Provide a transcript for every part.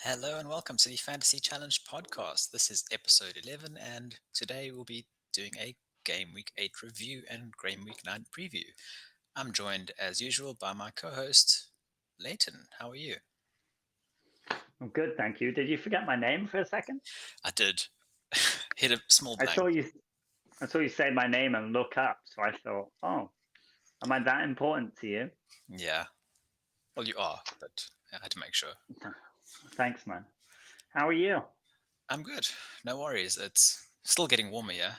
Hello and welcome to the Fantasy Challenge podcast. This is episode 11, and today we'll be doing a Game Week 8 review and Game Week 9 preview. I'm joined, as usual, by my co host, Leighton. How are you? I'm good, thank you. Did you forget my name for a second? I did hit a small I blank. saw you. I saw you say my name and look up, so I thought, oh, am I that important to you? Yeah, well, you are, but I had to make sure. Thanks, man. How are you? I'm good. No worries. It's still getting warmer here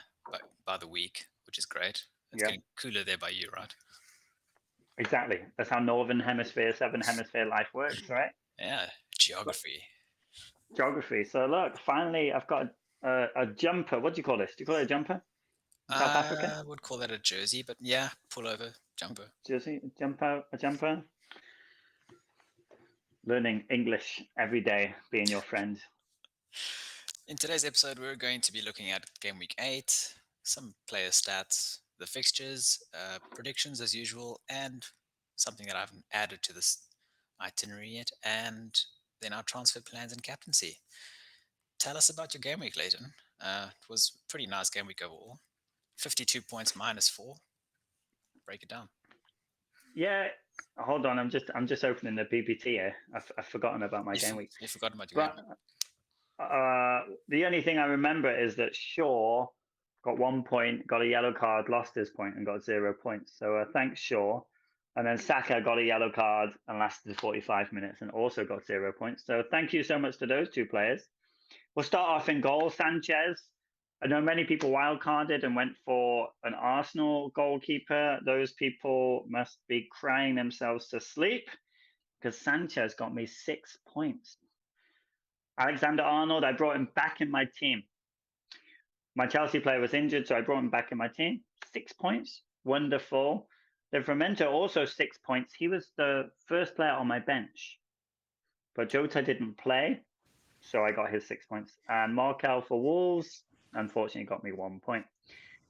by the week, which is great. It's Yep, getting cooler there by you, right? exactly. That's how Northern Hemisphere, Southern Hemisphere life works, right? Yeah, But geography. geography. So look, finally, I've got a jumper. What do you call this? Do you call it a jumper in South Africa? I would call that a jersey, but yeah, pullover, jumper. Jersey, a jumper, a jumper. Learning English every day, being your friend. In today's episode, we're going to be looking at Game Week 8, some player stats, the fixtures, predictions as usual, and something that I haven't added to this itinerary yet, and then our transfer plans and captaincy. Tell us about your game week, Leighton. It was a pretty nice game week overall. 52 points minus 4. Break it down. Yeah, hold on. I'm just opening the PPT here. I've forgotten about my game week. You forgot about your game But week. the only thing I remember is that Shaw got 1 point, got a yellow card, lost his point, and got 0 points. So thanks, Shaw. And then Saka got a yellow card and lasted 45 minutes and also got 0 points. So thank you so much to those two players. We'll start off in goal. Sanchez. I know many people wildcarded and went for an Arsenal goalkeeper. Those people must be crying themselves to sleep because Sanchez got me 6 points. Alexander Arnold, I brought him back in my team. My Chelsea player was injured, so I brought him back in my team. 6 points. Wonderful. Livramento also 6 points. He was the first player on my bench, but Jota didn't play, so I got his 6 points. And Markel for Wolves, unfortunately, got me 1 point.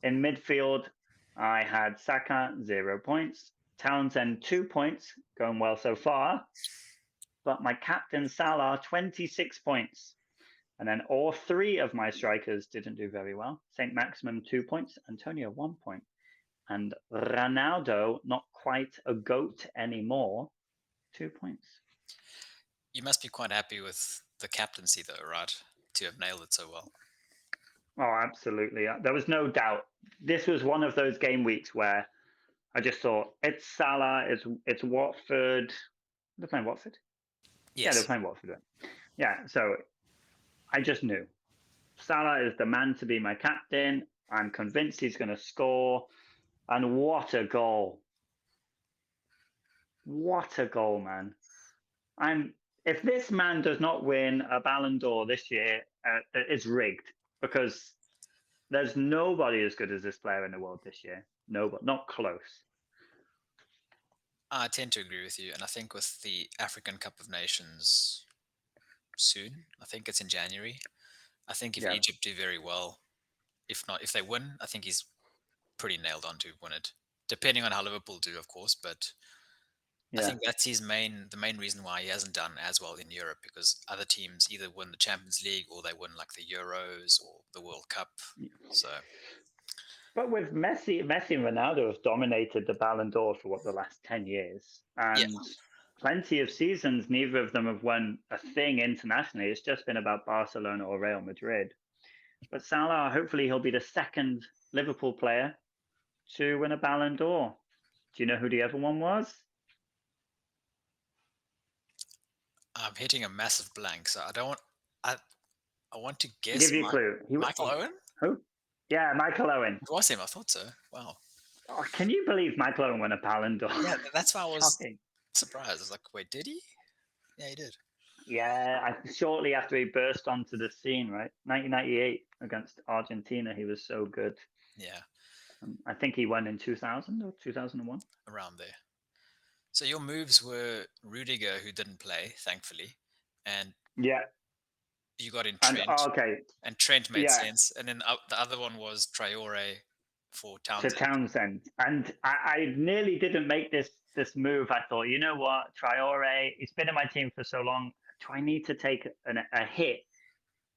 In midfield, I had Saka, 0 points. Townsend, 2 points, going well so far. But my captain, Salah, 26 points. And then all three of my strikers didn't do very well. St. Maximum, 2 points. Antonio, 1 point. And Ronaldo, not quite a GOAT anymore, 2 points. You must be quite happy with the captaincy, though, right? To have nailed it so well. Oh, absolutely. There was no doubt. This was one of those game weeks where I just thought it's Salah, it's Watford. They're playing Watford. Yeah, they're Yes. playing Watford. Yeah, so I just knew Salah is the man to be my captain. I'm convinced he's going to score. And what a goal! What a goal, man! I'm if this man does not win a Ballon d'Or this year, it's rigged because there's nobody as good as this player in the world this year. Nobody, not close. I tend to agree with you, and I think with the African Cup of Nations soon, I think it's in January. I think if Yeah, Egypt do very well, if they win, I think he's pretty nailed on to win it. Depending on how Liverpool do, of course, but I yeah. think that's the main reason why he hasn't done as well in Europe because other teams either win the Champions League or they win like the Euros or the World Cup. So But with Messi and Ronaldo have dominated the Ballon d'Or for what the last 10 years, yeah, and plenty of seasons, neither of them have won a thing internationally. It's just been about Barcelona or Real Madrid. But Salah, hopefully, he'll be the second Liverpool player to win a Ballon d'Or. Do you know who the other one was? I'm hitting a massive blank. So I don't want. I I want to I'll guess give you a clue. Michael Owen. Who? Yeah, Michael Owen. It was him. I thought so. Wow. Oh, can you believe Michael Owen won a Ballon d'Or? Yeah, that's why I was Shocking. surprised. I was like, wait, did he? Yeah, he did. Yeah, shortly after he burst onto the scene, right? 1998 against Argentina, he was so good. Yeah, I think he won in 2000 or 2001. around there. So your moves were Rudiger, who didn't play, thankfully, and Yeah, you got in and Trent, okay, and Trent made yeah, sense. And then the other one was Traore for to Townsend. Townsend, and I nearly didn't make this move. I thought, you know what, Traore, he's been in my team for so long. do I need to take a hit?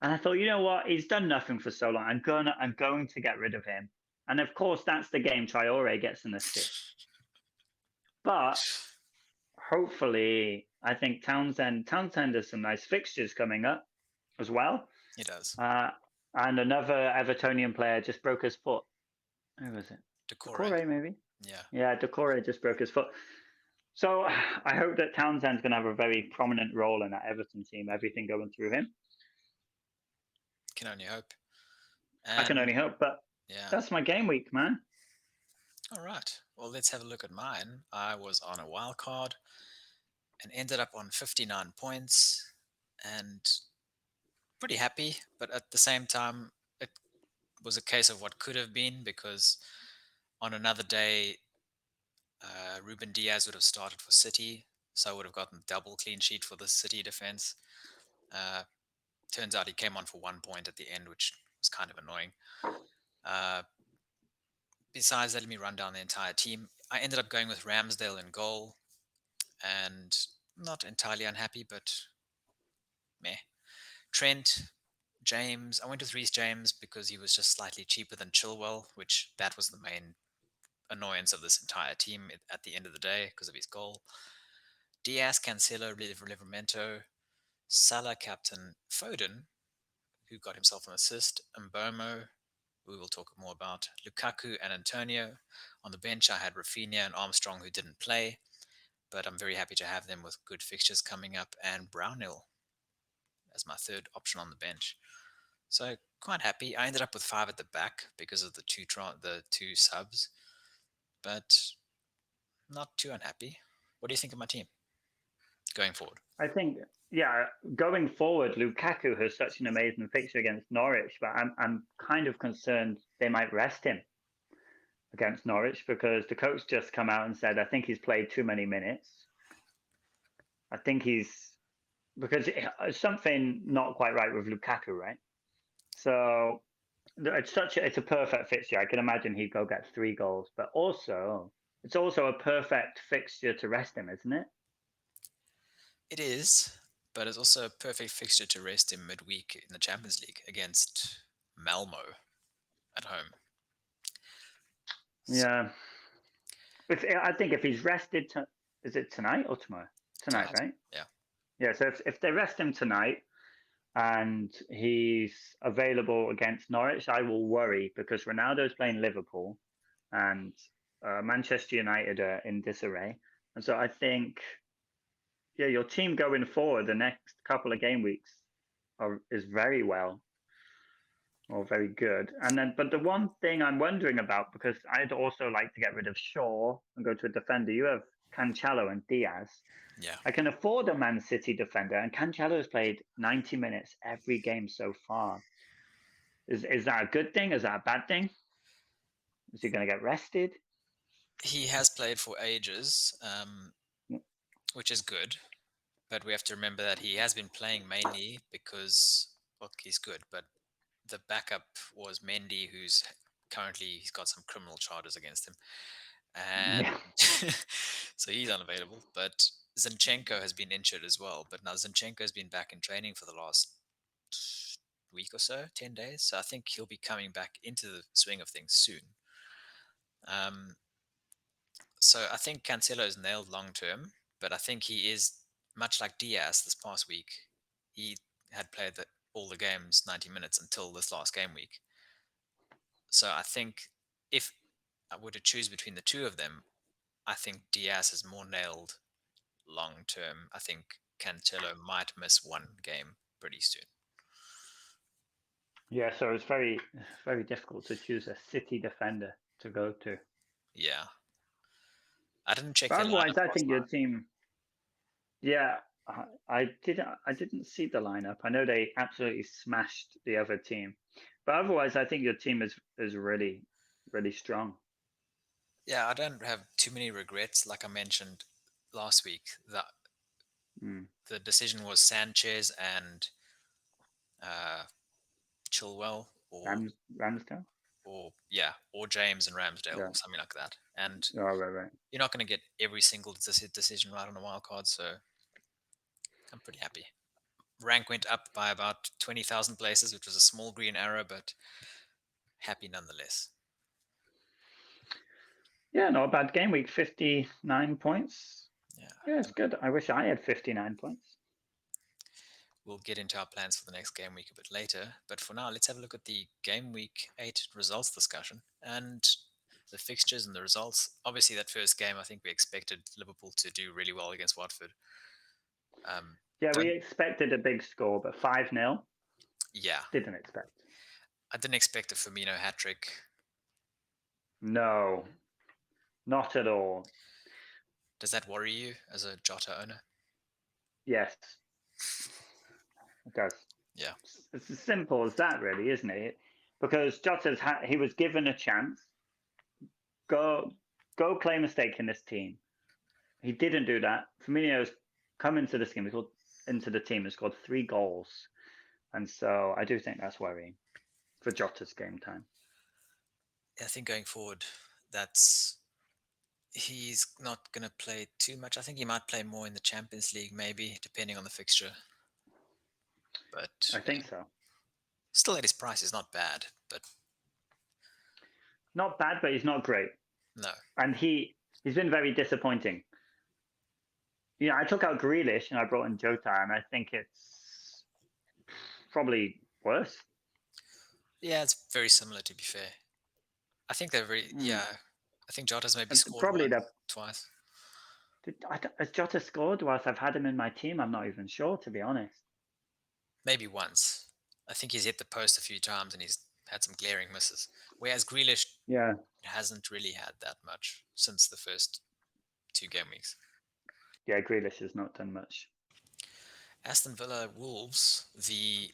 And I thought, you know what? He's done nothing for so long. I'm going to get rid of him. And of course, that's the game Traore gets an assist. But hopefully, I think Townsend has some nice fixtures coming up as well. He does. Uh, and another Evertonian player just broke his foot. Who was it? Decore. Decore, maybe. Yeah. Yeah, Decore just broke his foot. So I hope that Townsend's going to have a very prominent role in that Everton team. Everything going through him. Can only hope. I can And only hope. But yeah. that's my game week, man. All right. Well, let's have a look at mine. I was on a wild card and ended up on 59 points and pretty happy, but at the same time, it was a case of what could have been because on another day, Ruben Diaz would have started for City, so I would have gotten double clean sheet for the City defense. Uh, Turns out he came on for 1 point at the end, which was kind of annoying. Uh, Besides that, let me run down the entire team. I ended up going with Ramsdale in goal, and not entirely unhappy, but meh. Trent, James. I went with Reece James because he was just slightly cheaper than Chilwell, which that was the main annoyance of this entire team at the end of the day because of his goal. Diaz, Cancelo, Livramento, Salah, captain Foden, who got himself an assist, Mbomo, we will talk more about, Lukaku and Antonio. On the bench, I had Rafinha and Armstrong, who didn't play, but I'm very happy to have them with good fixtures coming up, and Brownhill as my third option on the bench. So quite happy. I ended up with five at the back because of the two subs, but not too unhappy. What do you think of my team going forward? I think, yeah, going forward, Lukaku has such an amazing fixture against Norwich, but I'm kind of concerned they might rest him against Norwich because the coach just come out and said I think he's played too many minutes. I think he's because it's something not quite right with Lukaku, right? So it's a perfect fixture. I can imagine he'd go get 3 goals, but also it's also a perfect fixture to rest him, isn't it? It is, but it's also a perfect fixture to rest him midweek in the Champions League against Malmo at home. So Yeah. If I think if he's rested, is it tonight or tomorrow? Tonight, tonight, right? yeah, Yeah. So if they rest him tonight and he's available against Norwich, I will worry because Ronaldo's playing Liverpool and Manchester United are in disarray, and so I think yeah, your team going forward the next couple of game weeks is very well or very good. And then, but the one thing I'm wondering about because I'd also like to get rid of Shaw and go to a defender. You have Cancelo and Diaz. yeah. I can afford a Man City defender, and Cancelo has played 90 minutes every game so far. Is that a good thing? Is that a bad thing? Is he going to get rested? He has played for ages, which is good, but we have to remember that he has been playing mainly because, look, he's good, but the backup was Mendy, who's currently he's got some criminal charges against him, and Yeah. so he's unavailable. But Zinchenko has been injured as well. But now Zinchenko has been back in training for the last week or so, 10 days. So I think he'll be coming back into the swing of things soon. Um, so I think Cancelo is nailed long term, but I think he is much like Diaz this past week. He had played all the games 90 minutes until this last game week. So I think if I were to choose between the two of them, I think Diaz is more nailed long term. I think Cancelo might miss one game pretty soon. Yeah, so it's very difficult to choose a City defender to go to. Yeah. I didn't check But their otherwise, lineup I last think your night. team. Yeah, I didn't see the lineup. I know they absolutely smashed the other team, but otherwise, I think your team is really strong. Yeah, I don't have too many regrets. Like I mentioned last week, Mm. the decision was Sanchez and uh, Chilwell, Ramsdale. or James and Ramsdale, Yeah. or something like that. And Oh, right. you're not going to get every single decision right on a wild card, so I'm pretty happy. rank went up by about 20,000 places, which was a small green arrow, but happy nonetheless. Yeah, not a bad game week. 59 points. Yeah. Yeah, it's good. I wish I had 59 points. We'll get into our plans for the next game week a bit later. But for now, let's have a look at the game week 8 results discussion and the fixtures and the results. Obviously, that first game, I think we expected Liverpool to do really well against Watford. Yeah, we Don't, expected a big score, but 5-0, yeah, didn't expect. I didn't expect a Firmino hat trick. No, not at all. Does that worry you as a Jota owner? Yes, it does. Yeah. It's as simple as that, really, isn't it? Because he was given a chance. Go claim a stake in this team. He didn't do that. Firmino's come into this game, into the team, and scored 3 goals. And so I do think that's worrying for Jota's game time. I think going forward, he's not going to play too much. I think he might play more in the Champions League, maybe, depending on the fixture. But I yeah, think so. still at his price is not bad, but Not bad, but he's not great. no. And he's been very disappointing. Yeah, I took out Grealish and I brought in Jota, and I think it's probably worse. Yeah, it's very similar, to be fair. I think they're very, Mm. yeah. I think Jota's maybe And scored probably once, twice. has Jota scored whilst I've had him in my team? I'm not even sure, to be honest. Maybe once. I think he's hit the post a few times and he's had some glaring misses. Whereas Grealish Yeah, hasn't really had that much since the first 2 game weeks. yeah, Grealish has not done much. Aston Villa Wolves, the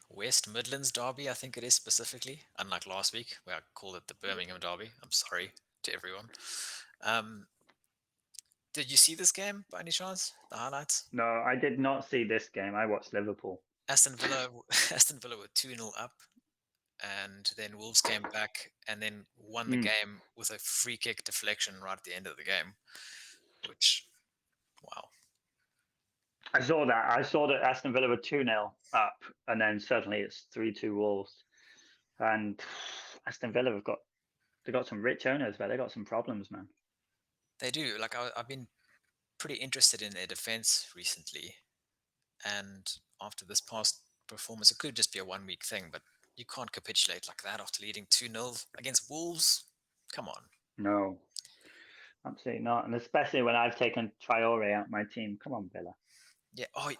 West Midlands derby, I think it is specifically, unlike last week where I called it the Birmingham derby. I'm sorry to everyone. Um, did you see this game by any chance? The highlights? No, I did not see this game. I watched Liverpool. Aston Villa, Aston Villa were 2-0 up, and then Wolves came back and then won the Mm. game with a free kick deflection right at the end of the game, which, wow. I saw that. I saw that Aston Villa were 2-0 up, and then suddenly it's 3-2 Wolves. And Aston Villa they got some rich owners, but they got some problems, man. They do. Like, I've been pretty interested in their defense recently, and after this past performance, it could just be a 1 week thing, but you can't capitulate like that after leading 2-0 against Wolves. Come on. No, absolutely not. And especially when I've taken Traore out my team. Come on, Villa. Yeah. Oh,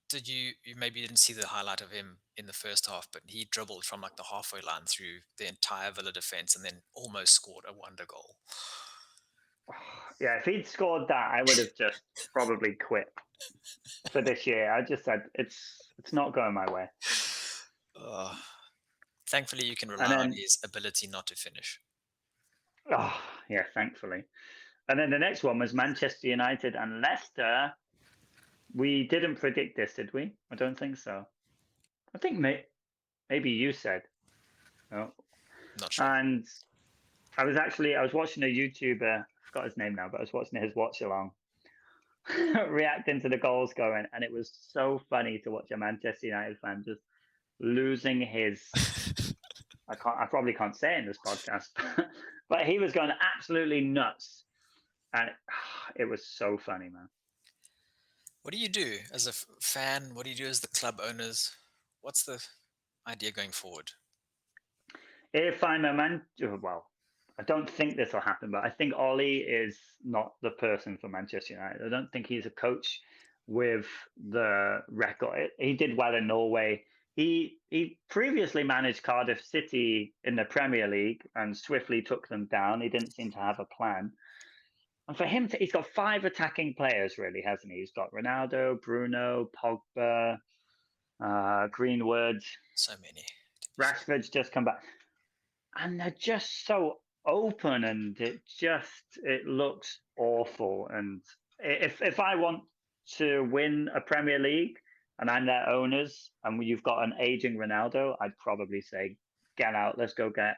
did you maybe didn't see the highlight of him in the first half, but he dribbled from like the halfway line through the entire Villa defense and then almost scored a wonder goal. Yeah, if he'd scored that, I would have just probably quit for this year. I just said it's not going my way. Oh, thankfully, you can And rely on then, his ability not to finish. oh yeah, thankfully. And then the next one was Manchester United and Leicester. We didn't predict this, did we? I don't think so. I think maybe you said. No. Not sure. And I was watching a YouTuber, I forgot his name now, but I was watching his watch along, reacting to the goals going, and it was so funny to watch a Manchester United fan just losing his. I probably can't say it in this podcast, but he was going absolutely nuts, and it was so funny, man. What do you do as a fan? What do you do as the club owners? What's the idea going forward? If I'm a man, well, I don't think this will happen, but I think Ollie is not the person for Manchester United. I don't think he's a coach with the record. He did well in Norway. He previously managed Cardiff City in the Premier League and swiftly took them down. He didn't seem to have a plan. And for him, he's got 5 attacking players, really, hasn't he? He's got Ronaldo, Bruno, Pogba, Greenwood, So many. Rashford's just come back, and they're just so open, and it looks awful. And if I want to win a Premier League and I'm their owners, and you've got an aging Ronaldo, I'd probably say, get out. Let's go get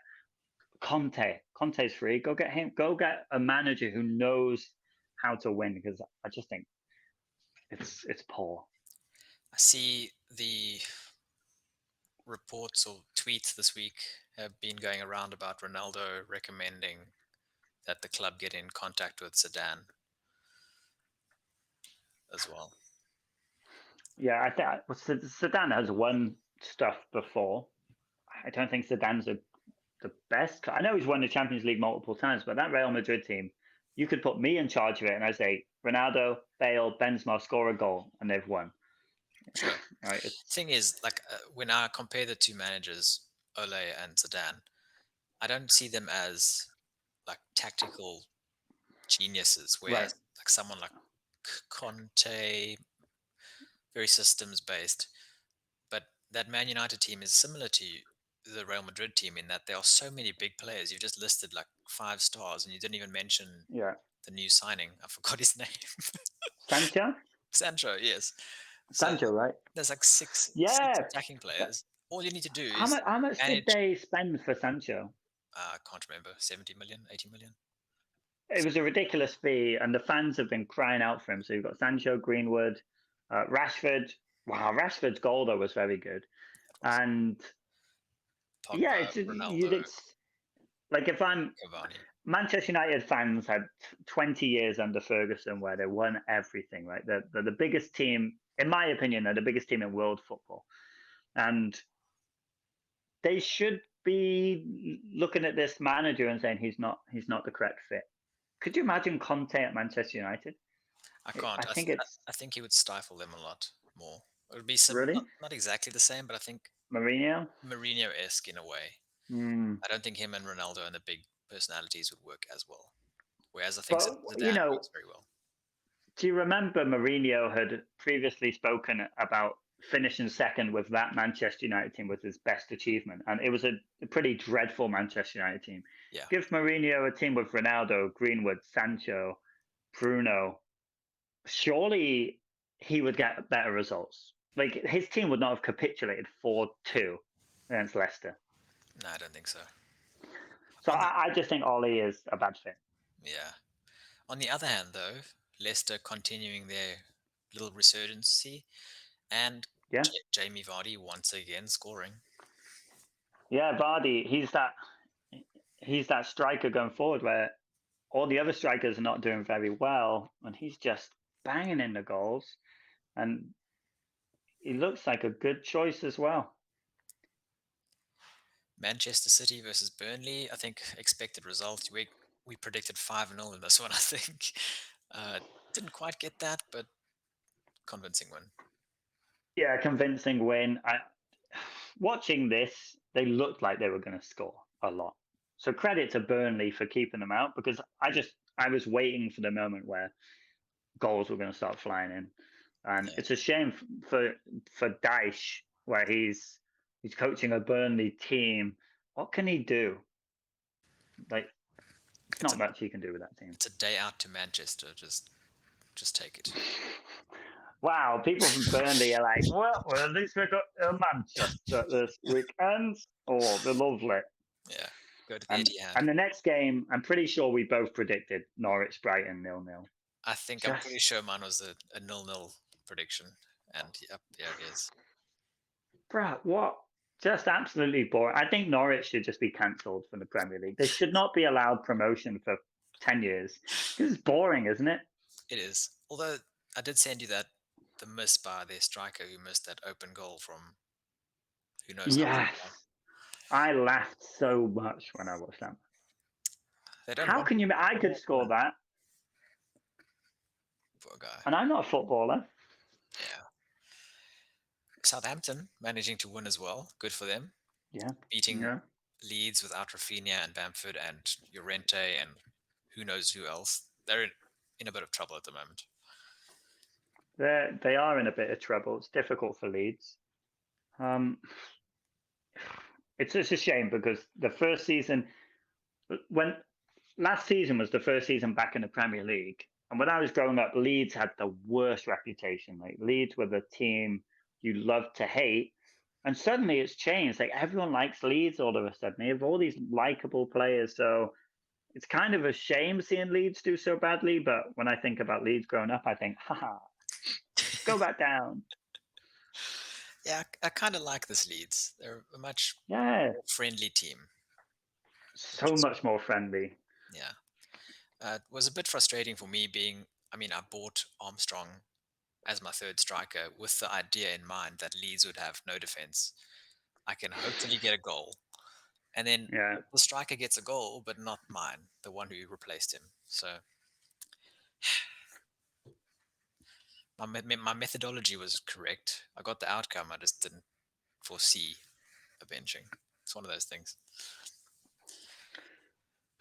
Conte. Conte's free. Go get him. Go get a manager who knows how to win, because I just think it's poor. I see the reports or tweets this week have been going around about Ronaldo recommending that the club get in contact with Zidane as well. Yeah, I think Zidane has won stuff before. I don't think Zidane's the best. I know he's won the Champions League multiple times, but that Real Madrid team, you could put me in charge of it, and I say Ronaldo, Bale, Benzema score a goal, and they've won. Sure. Right? It's Thing is, like when I compare the two managers, Ole and Zidane, I don't see them as like tactical geniuses. right. Whereas like someone like Conte, very systems based, but that Man United team is similar to the Real Madrid team in that there are so many big players. You've just listed like 5 stars, and you didn't even mention Yeah, the new signing. I forgot his name. Sancho, Sancho, yes. So Sancho, right? there's like six Yeah. attacking But players. All you need to do how is much? How much did manage. they spend for Sancho? I can't remember, 70 million, 80 million. It was a ridiculous fee, and the fans have been crying out for him. So you've got Sancho, Greenwood, Rashford. Wow, Rashford's goal though was very good, That was and yeah, Pogba, you'd Ronaldo, like if I'm Cavani. Manchester United fans had 20 years under Ferguson where they won everything, right? They're the biggest team, in my opinion, they're the biggest team in world football. And they should be looking at this manager and saying he's not the correct fit. Could you imagine Conte at Manchester United? I can't. I think it's I think he would stifle them a lot more. It would be really not exactly the same, but I think Mourinho. Mourinho-esque in a way. Mm. I don't think him and Ronaldo and the big personalities would work as well. Whereas I think But Zidane works very well. do you remember Mourinho had previously spoken about finishing second with that Manchester United team was his best achievement, and it was a pretty dreadful Manchester United team. Yeah, Give Mourinho a team with Ronaldo, Greenwood, Sancho, Bruno. Surely he would get better results. Like his team would not have capitulated 4-2 against Leicester. no, I don't think so. So On the I just think Ollie is a bad fit. yeah, on the other hand, though, Leicester continuing their little resurgence, and Yeah, Jamie Vardy once again scoring. yeah. Vardy, he's that striker going forward where all the other strikers are not doing very well, and he's just banging in the goals, and he looks like a good choice as well. Manchester City versus Burnley. I think expected results. We predicted 5-0 in this one. I think uh, didn't quite get that, but convincing win. Yeah, convincing win. Watching this, they looked like they were going to score a lot. So credit to Burnley for keeping them out because I was waiting for the moment where goals were going to start flying in, and Yeah, it's a shame for Dyche where he's coaching a Burnley team. What can he do? Like, it's it's not a much he can do with that team. it's a day out to Manchester. Just take it. Wow, people from Burnley are like, well, at least we got Manchester this weekend. Oh, they're lovely. Yeah, go to the And Etihad. and the next game, I'm pretty sure we both predicted Norwich Brighton 0-0. I think I'm pretty Just, sure mine was a 0-0 prediction, and yep, there it is. bruh, what? Just absolutely boring. I think Norwich should just be cancelled from the Premier League. They should not be allowed promotion for 10 years. This is boring, isn't it? It is. Although I did send you the miss by their striker who missed that open goal from who knows how Yes. far. I laughed so much when I watched that. They don't How want can you? I the could ball to score win. that, Poor guy. and I'm not a footballer. Yeah. Southampton managing to win as well. Good for them. Yeah, Beating yeah. Leeds without Rafinha and Bamford and Llorente and who knows who else. They're in a bit of trouble at the moment. They are in a bit of trouble. It's difficult for Leeds. Um, it's just a shame because the first season, when last season was the first season back in the Premier League, and when I was growing up, Leeds had the worst reputation. Like Leeds were the team you love to hate, and suddenly it's changed. Like everyone likes Leeds all of a sudden. They have all these likable players, so it's kind of a shame seeing Leeds do so badly. But when I think about Leeds growing up, I think, haha, go back down. Yeah, I kind of like this Leeds. They're a much Yeah, more friendly team, which so is much more friendly. yeah. It was a bit frustrating for me being. I mean, I bought Armstrong as my third striker with the idea in mind that Leeds would have no defense. I can hopefully get a goal, and then Yeah, the striker gets a goal, but not mine, the one who replaced him. So my methodology was correct. I got the outcome. I just didn't foresee a benching. It's one of those things.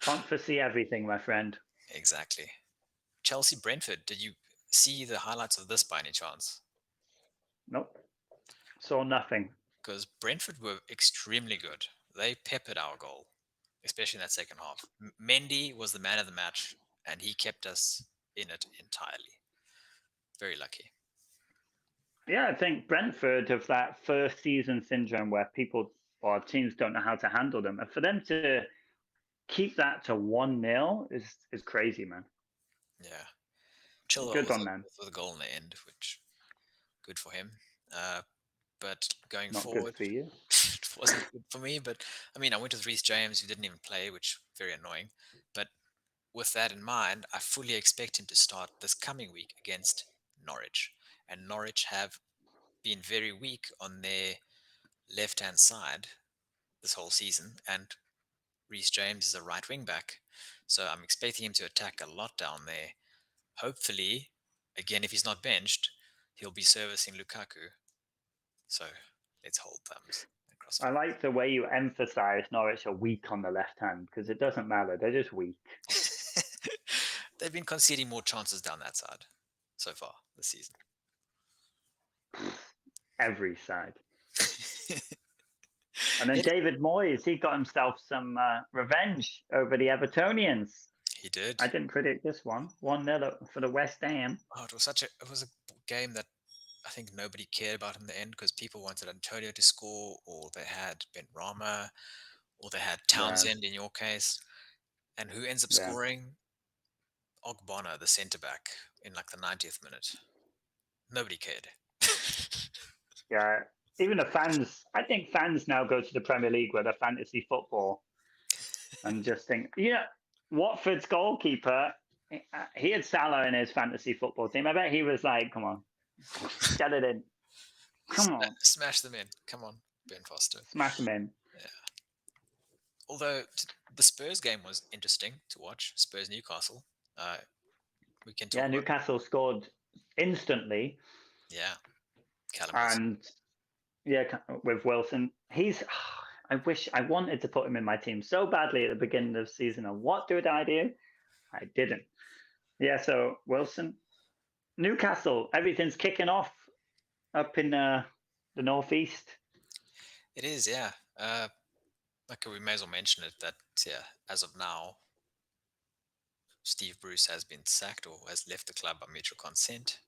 can't foresee everything, my friend. Exactly. Chelsea Brentford. Did you see the highlights of this by any chance? Nope, saw nothing. Because Brentford were extremely good. They peppered our goal, especially in that second half. Mendy was the man of the match, and he kept us in it entirely. Very lucky. Yeah, I think Brentford have that first season syndrome where people or teams don't know how to handle them, and for them to keep that to 1-0 is crazy, man. Yeah. Chilwell Good on them. with a goal in the end, which good for him. Uh, but going Not good forward, for you. it wasn't good for me. But I mean, I went with Reece James, who didn't even play, which very annoying. But with that in mind, I fully expect him to start this coming week against Norwich. And Norwich have been very weak on their left hand side this whole season. And Reece James is a right wing back. So I'm expecting him to attack a lot down there. Hopefully, again, if he's not benched, he'll be servicing Lukaku. So let's hold thumbs and cross I like the way you emphasize Norwich are weak on the left hand because it doesn't matter. They're just weak. fingers. They've been conceding more chances down that side so far this season. Every side. And then It, David Moyes, he got himself some revenge over the Evertonians. he did. I didn't predict this one. 1-0 for the West Ham. Oh, it was a game that I think nobody cared about in the end because people wanted Antonio to score, or they had Ben Rama, or they had Yeah, Townsend in your case. And who ends up yeah, scoring? Ogbonna, the centre back, in like the 90th minute. Nobody cared. yeah. Even the fans, I think fans now go to the Premier League where they're fantasy football and just think, yeah, Watford's goalkeeper, he had Salah in his fantasy football team. I bet he was like, come on, get it in. Come on, Smash them in. Come on, Ben Foster. smash him in. Yeah. Although the Spurs game was interesting to watch, Spurs Newcastle. Uh, we can talk Yeah, about Newcastle scored instantly. yeah, Callum Wilson. And yeah, with Wilson, he's. I wish I wanted to put him in my team so badly at the beginning of the season. And what did I do? I didn't. Yeah, so Wilson, Newcastle, everything's kicking off up in the northeast. It is, yeah. Like we may as well mention it that yeah, as of now, Steve Bruce has been sacked or has left the club by mutual consent.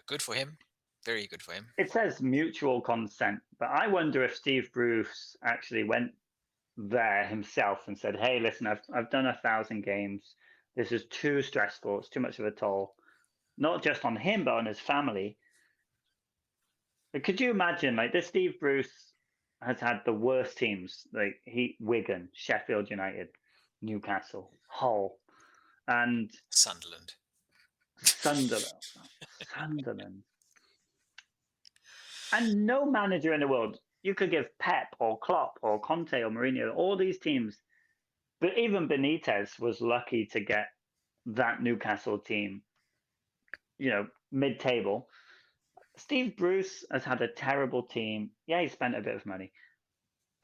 Good for him. Very good for him. It says mutual consent, but I wonder if Steve Bruce actually went there himself and said, "Hey, listen, I've done 1,000 games. This is too stressful. It's too much of a toll, not just on him but on his family." But could you imagine, like this Steve Bruce has had the worst teams, like Wigan, Sheffield United, Newcastle, Hull, and Sunderland. Sunderland. Sunderland. And no manager in the world. You could give Pep or Klopp or Conte or Mourinho, all these teams. But even Benitez was lucky to get that Newcastle team, mid-table. Steve Bruce has had a terrible team. Yeah, he spent a bit of money.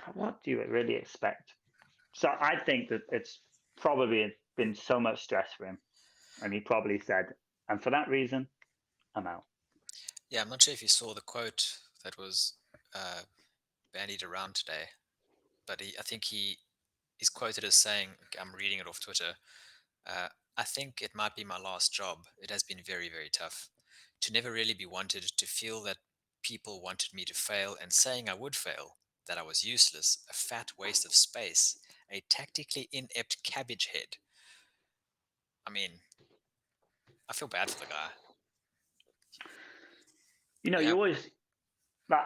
But what do you really expect? So I think that it's probably been so much stress for him. And he probably said, and for that reason, I'm out. Yeah, I'm not sure if you saw the quote that was uh, bandied around today, but I think he is quoted as saying, I'm reading it off Twitter. Uh, I think it might be my last job. It has been very, very tough. To never really be wanted, to feel that people wanted me to fail and saying I would fail, that I was useless, a fat waste of space, a tactically inept cabbage head. I mean, I feel bad for the guy. You know, Yeah, you always But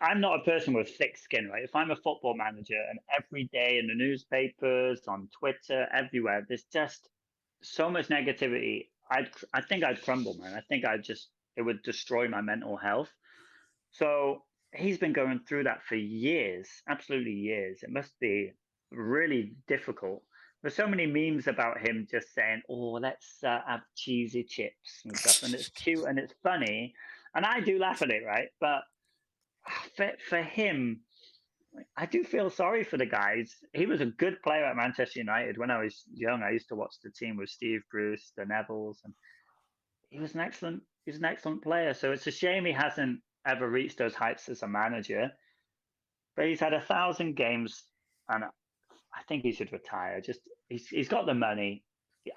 I'm not a person with thick skin, right? If I'm a football manager and every day in the newspapers, on Twitter, everywhere, there's just so much negativity, I think I'd crumble, man. I think it would destroy my mental health. So he's been going through that for years, absolutely years. It must be really difficult. There's so many memes about him just saying, "Oh, let's have cheesy chips and stuff," and it's cute and it's funny, and I do laugh at it, right? But for him, I do feel sorry for the guys. He was a good player at Manchester United when I was young. I used to watch the team with Steve Bruce, the Nevilles, and he's an excellent player. So it's a shame he hasn't ever reached those heights as a manager. But he's had 1,000 games, and I think he should retire. Just he's got the money.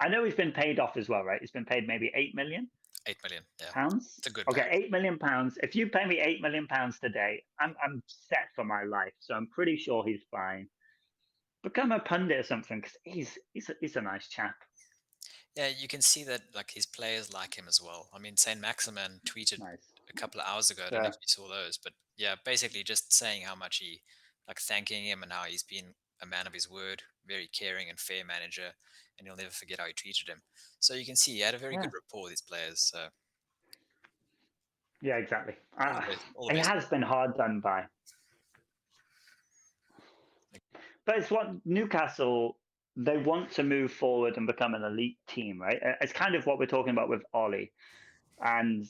I know he's been paid off as well, right? He's been paid maybe 8 million 8 million. Yeah, pounds. it's a good Okay, package. £8 million. If you pay me £8 million today, I'm set for my life. So I'm pretty sure he's fine. Become a pundit or something, because he's a nice chap. Yeah, you can see that like his players like him as well. I mean, Saint Maximin tweeted Nice. a couple of hours ago. I don't know Yeah. if you saw those, but yeah, basically just saying how much he like thanking him and how he's been a man of his word, very caring and fair manager, and he'll never forget how he treated him. So you can see he had a very Yeah. good rapport with his players. So Yeah. Exactly. all the best, all the He best. has been hard done by, but it's what Newcastle, they want to move forward and become an elite team, right? It's kind of what we're talking about with Ollie, and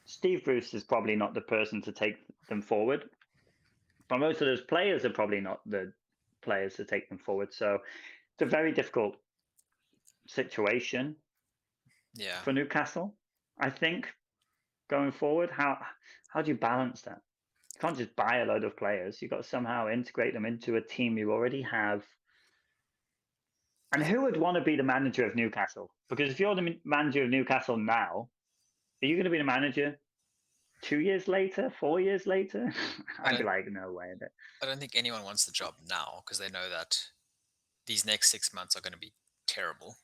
Steve Bruce is probably not the person to take them forward. But most of those players are probably not the players to take them forward. So it's a very difficult situation Yeah, for Newcastle, I think, going forward. How do you balance that? You can't just buy a load of players. You've got to somehow integrate them into a team you already have. And who would want to be the manager of Newcastle? Because if you're the manager of Newcastle now, are you going to be the manager 2 years later, 4 years later? I I'd be don't, like, no way. I don't think anyone wants the job now because they know that these next 6 months are going to be terrible,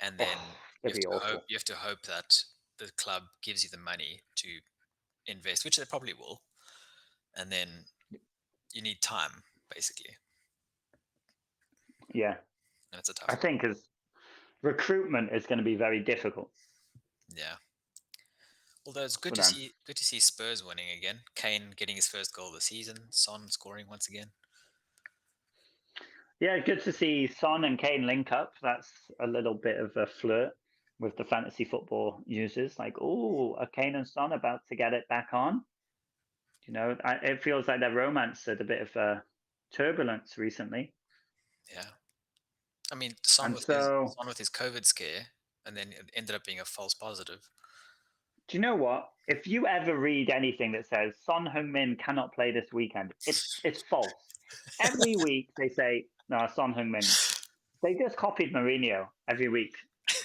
and Oh, then it'd be awful. you have to hope that the club gives you the money to invest, which they probably will, and then you need time basically, Yeah, and it's a I tough one. think as recruitment is going to be very difficult Yeah. Although it's for them. good to see Spurs winning again. Kane getting his first goal of the season. Son scoring once again. Yeah, good to see Son and Kane link up. That's a little bit of a flirt with the fantasy football users. Like, oh, are Kane and Son about to get it back on? It feels like their romance had a bit of turbulence recently. Yeah. I mean, And so, Son with his COVID scare, and then it ended up being a false positive. do you know what? If you ever read anything that says Son Heung-min cannot play this weekend, it's false. Every week they say, no, Son Heung-min. They just copied Mourinho every week.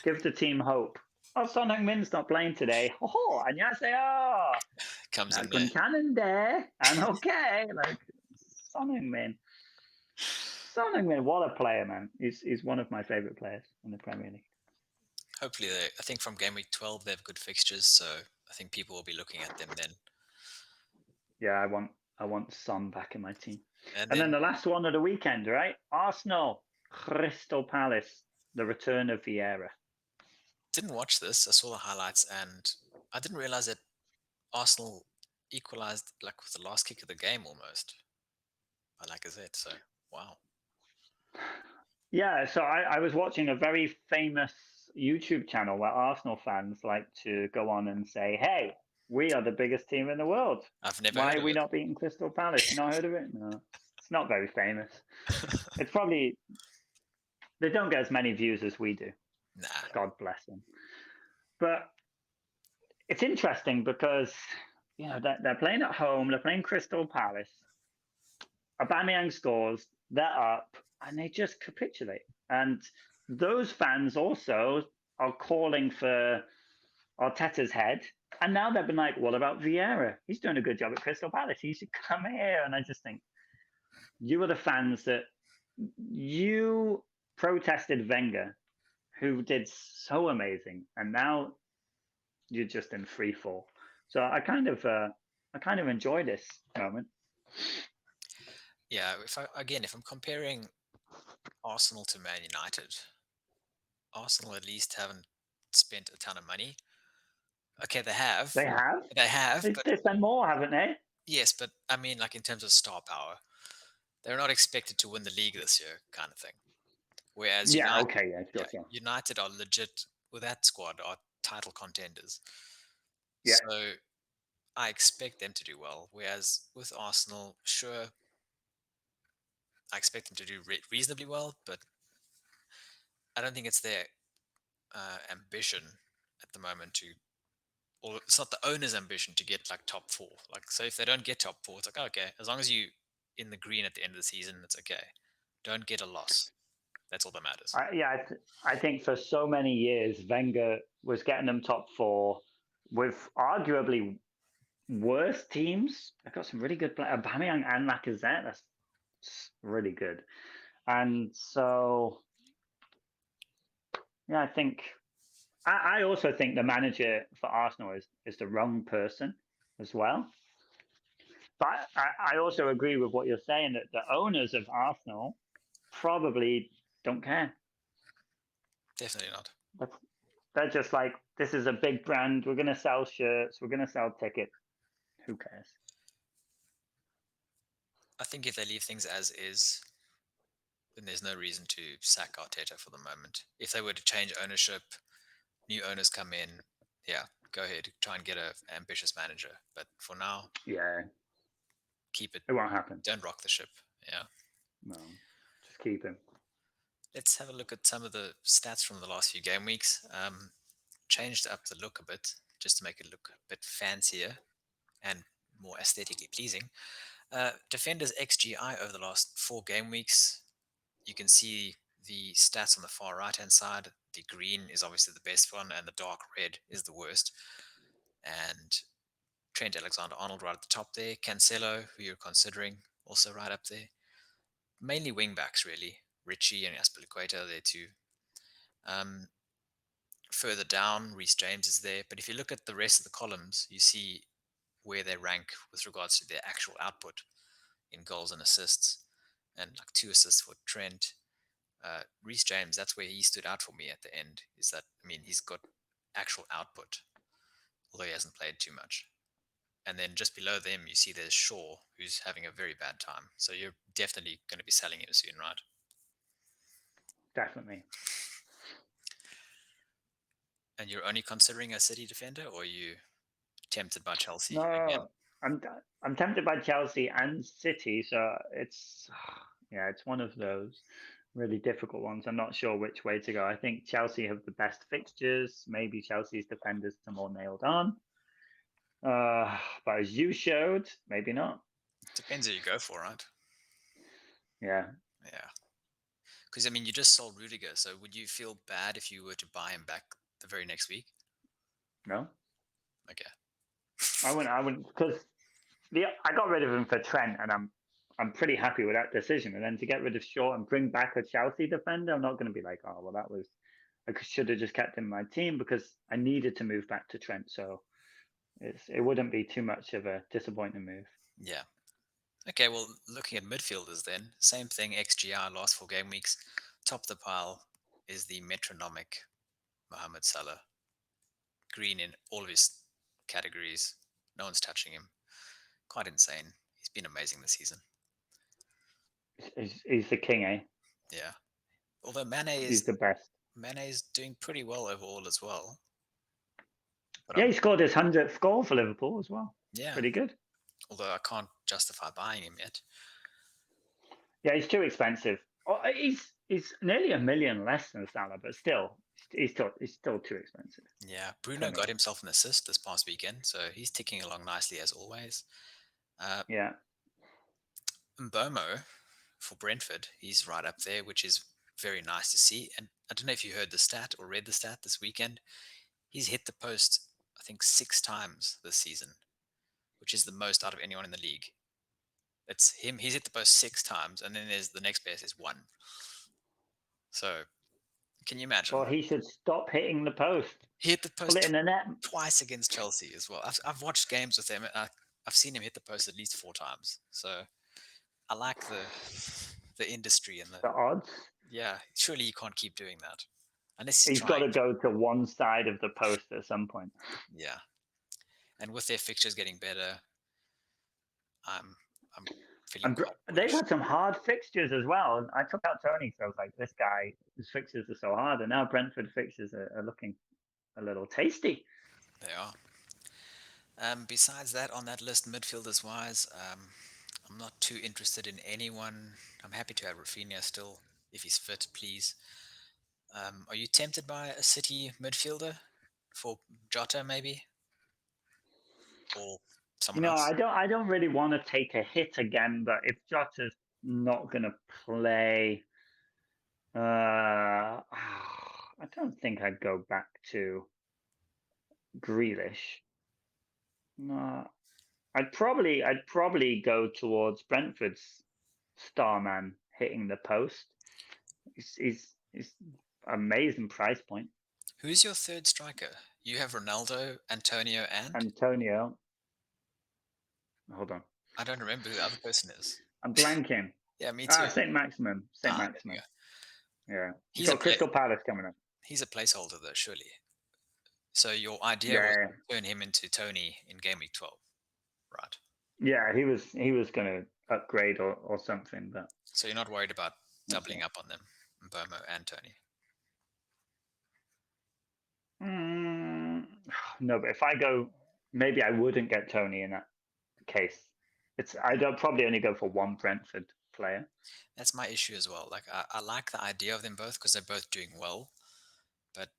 Give the team hope. Oh, Son Heung-min's not playing today. Oh, 안녕하세요. Comes in there. 괜찮은데? And okay, like Son Heung-min. Son Heung-min, what a player, man. He's one of my favorite players in the Premier League. Hopefully, I think from game week 12 they have good fixtures, so I think people will be looking at them then. Yeah, I want Son back in my team. And And then then the last one of the weekend, right? Arsenal, Crystal Palace, the return of Vieira. didn't watch this. I saw the highlights, and I didn't realize that Arsenal equalized like with the last kick of the game almost. I like it. So wow. Yeah, so I was watching a very famous YouTube channel where Arsenal fans like to go on and say, hey, we are the biggest team in the world. I've never Why heard are of we it. not beating Crystal Palace? You not heard of it? No, it's not very famous. It's probably, they don't get as many views as we do. Nah. God bless them. But it's interesting because, they're playing at home, they're playing Crystal Palace. Aubameyang scores, they're up, and they just capitulate. And those fans also are calling for Arteta's head. And now they've been like, what about Vieira? He's doing a good job at Crystal Palace. He should come here. And I just think, you are the fans that you protested Wenger, who did so amazing. And now you're just in free fall. So I kind of I kind of enjoy this moment. Yeah, if I'm comparing Arsenal to Man United, Arsenal at least haven't spent a ton of money. Okay, they have. They have. They have, They, but they spent more, haven't they? yes, but I mean, like in terms of star power, they're not expected to win the league this year, kind of thing. Whereas Yeah. United, Okay. Yeah. Sure. yeah, Sure. United are legit with that squad are title contenders. Yeah. So I expect them to do well. Whereas with Arsenal, sure, I expect them to do reasonably well, but I don't think it's their ambition at the moment to, or it's not the owner's ambition to get like top four. Like, so if they don't get top four, it's like, okay, as long as you in the green at the end of the season, it's okay. Don't get a loss. That's all that matters. I think for so many years, Wenger was getting them top four with arguably worse teams. They've got some really good players. Aubameyang and Lacazette. That's really good. And so, yeah, I also think the manager for Arsenal is the wrong person as well. But I also agree with what you're saying that the owners of Arsenal probably don't care. Definitely not. That's, they're just like, this is a big brand. We're going to sell shirts. We're going to sell tickets. Who cares? I think if they leave things as is, then there's no reason to sack Arteta for the moment. If they were to change ownership, new owners come in, yeah, go ahead, try and get a ambitious manager. But for now, Yeah, keep it. it won't happen. Don't rock the ship. Yeah. No, just keep him. Let's have a look at some of the stats from the last few game weeks. Changed up the look a bit just to make it look a bit fancier and more aesthetically pleasing. Defenders XGI over the last 4 game weeks. You can see the stats on the far right hand side. The green is obviously the best one, and the dark red is the worst. And Trent Alexander Arnold right at the top there. Cancelo, who you're considering, also right up there. Mainly wing backs, really. Richie and Aspilicueta there too. Um, Further down, Reece James is there. But if you look at the rest of the columns, you see where they rank with regards to their actual output in goals and assists. And like 2 assists for Trent. Reece James, that's where he stood out for me at the end. Is that, I mean, he's got actual output, although he hasn't played too much. And then just below them, you see there's Shaw, who's having a very bad time. So you're definitely going to be selling him soon, right? Definitely. And you're only considering a City defender, or are you tempted by Chelsea again? No, I'm I'm tempted by Chelsea and City, so it's yeah, it's one of those really difficult ones. I'm not sure which way to go. I think Chelsea have the best fixtures. Maybe Chelsea's defenders are more nailed on. But as you showed, maybe not. Depends who you go for, right? Yeah, Yeah. Because, I mean, you just sold Rudiger, so would you feel bad if you were to buy him back the very next week? no, Okay. I wouldn't because I got rid of him for Trent, and I'm pretty happy with that decision. And then to get rid of Shaw and bring back a Chelsea defender, I'm not going to be like, oh well, that was I should have just kept him in my team because I needed to move back to Trent. So it wouldn't be too much of a disappointing move. Yeah. Okay, well, looking at midfielders then, same thing, XGI last 4 game weeks. Top of the pile is the metronomic Mohamed Salah. Green in all of his categories. No one's touching him. Quite insane. He's been amazing this season. He's the king, eh? Yeah. Although He's the best. Mane is doing pretty well overall as well. But Yeah, he scored his 100th goal for Liverpool as well. yeah. Pretty good. Although I can't justify buying him yet. Yeah, he's too expensive. Oh, he's nearly a million less than Salah, but still, he's still too expensive Yeah. for Bruno me. got himself an assist this past weekend, so he's ticking along nicely as always. Uh, Yeah, Mbomo for Brentford, he's right up there, which is very nice to see. And I don't know if you heard the stat or read the stat this weekend. He's hit the post, I think, 6 times this season, which is the most out of anyone in the league. It's him. He's hit the post 6 times, and then there's the next best is 1. So can you well, imagine? he should stop hitting the post. He hit the Put post it in the net. twice against Chelsea as well. I've watched games with him. I've seen him hit the post at least 4 times. So I like the industry and The odds. yeah. Surely you can't keep doing that unless he's He's got trying. to go to one side of the post at some point. Yeah, and with their fixtures getting better, I'm feeling And quite they've bullish. had some hard fixtures as well. I took out Tony, so I was like, this guy, his fixtures are so hard. And now Brentford fixtures are looking a little tasty. They are. Besides that, on that list, midfielders wise, I'm not too interested in anyone. I'm happy to have Rafinha still if he's fit, please. Are you tempted by a City midfielder for Jota maybe, or someone else? I don't really want to take a hit again, but if Jota's not going to play, I don't think I'd go back to Grealish. No, I'd probably go towards Brentford's star man hitting the post. He's amazing price point. Who's your third striker? You have Ronaldo, Antonio, and Antonio. Hold on. I don't remember who the other person is. I'm blanking. Yeah, me too. Saint Maximum. Saint Ah, there we Maximum. go. Yeah. He's He's a got Crystal Palace coming up. he's a placeholder though, surely. So your idea was Yeah. to turn him into Tony in game week 12, right? Yeah, he was gonna upgrade or something, but So you're not worried about that's doubling it. up on them, Bomo and Tony. Mm, no, but if I go, maybe I wouldn't get Tony in that case. I'd probably only go for one Brentford player That's my issue as well. Like I like the idea of them both because they're both doing well, but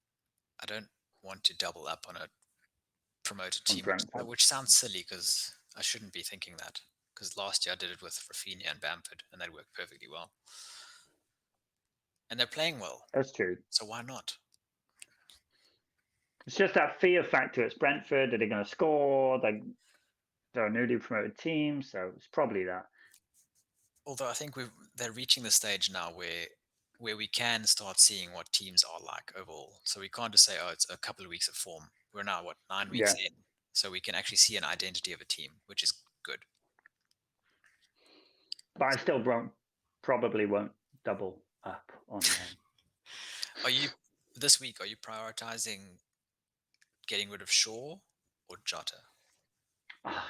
I don't want to double up on a promoted on team, Brentford. which sounds silly because I shouldn't be thinking that. Because last year I did it with Rafinha and Bamford, and that worked perfectly well. And they're playing well, That's true. so why not? It's just that fear factor. It's Brentford. Are they going to score? They're a newly promoted team, so it's probably that. Although I think they're reaching the stage now where we can start seeing what teams are like overall. So we can't just say, oh, it's a couple of weeks of form. We're now 9 weeks Yeah, in, so we can actually see an identity of a team, which is good. but I still probably won't double up on them. Are you this week? Are you prioritizing getting rid of Shaw or Jota?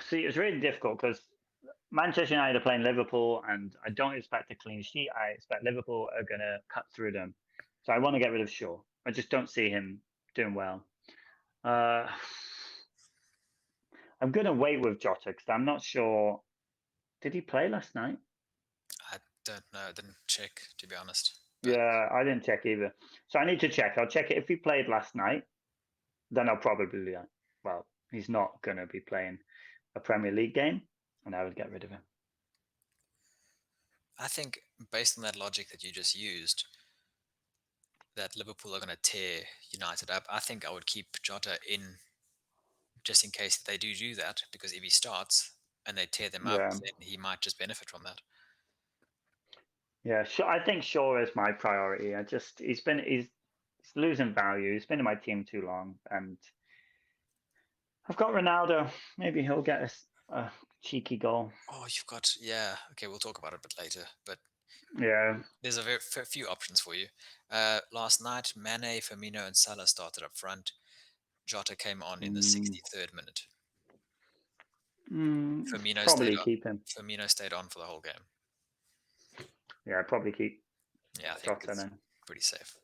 See, it's really difficult because Manchester United are playing Liverpool, and I don't expect a clean sheet. I expect Liverpool are going to cut through them. So I want to get rid of Shaw. I just don't see him doing well. Uh, I'm going to wait with Jota because I'm not sure. Did he play last night? I don't know. I didn't check to be honest. But Yeah, I didn't check either. So I need to check. I'll check it. If he played last night, then I'll probably, well, he's not going to be playing a Premier League game, and I would get rid of him. I think based on that logic that you just used, that Liverpool are going to tear United up. I think I would keep Jota in just in case they do that, because if he starts and they tear them up, Yeah, then he might just benefit from that. yeah. I think Shaw is my priority. He's losing value. He's been in my team too long, and I've got Ronaldo. Maybe he'll get a cheeky goal. Oh, you've got, yeah. Okay, we'll talk about it a bit later. But Yeah, there's a few options for you. Last night, Mane, Firmino, and Salah started up front. Jota came on in the mm, 63rd minute. Firmino stayed probably on. keep him. Firmino stayed on for the whole game. Yeah, probably keep Yeah, I think Jota it's then. pretty safe.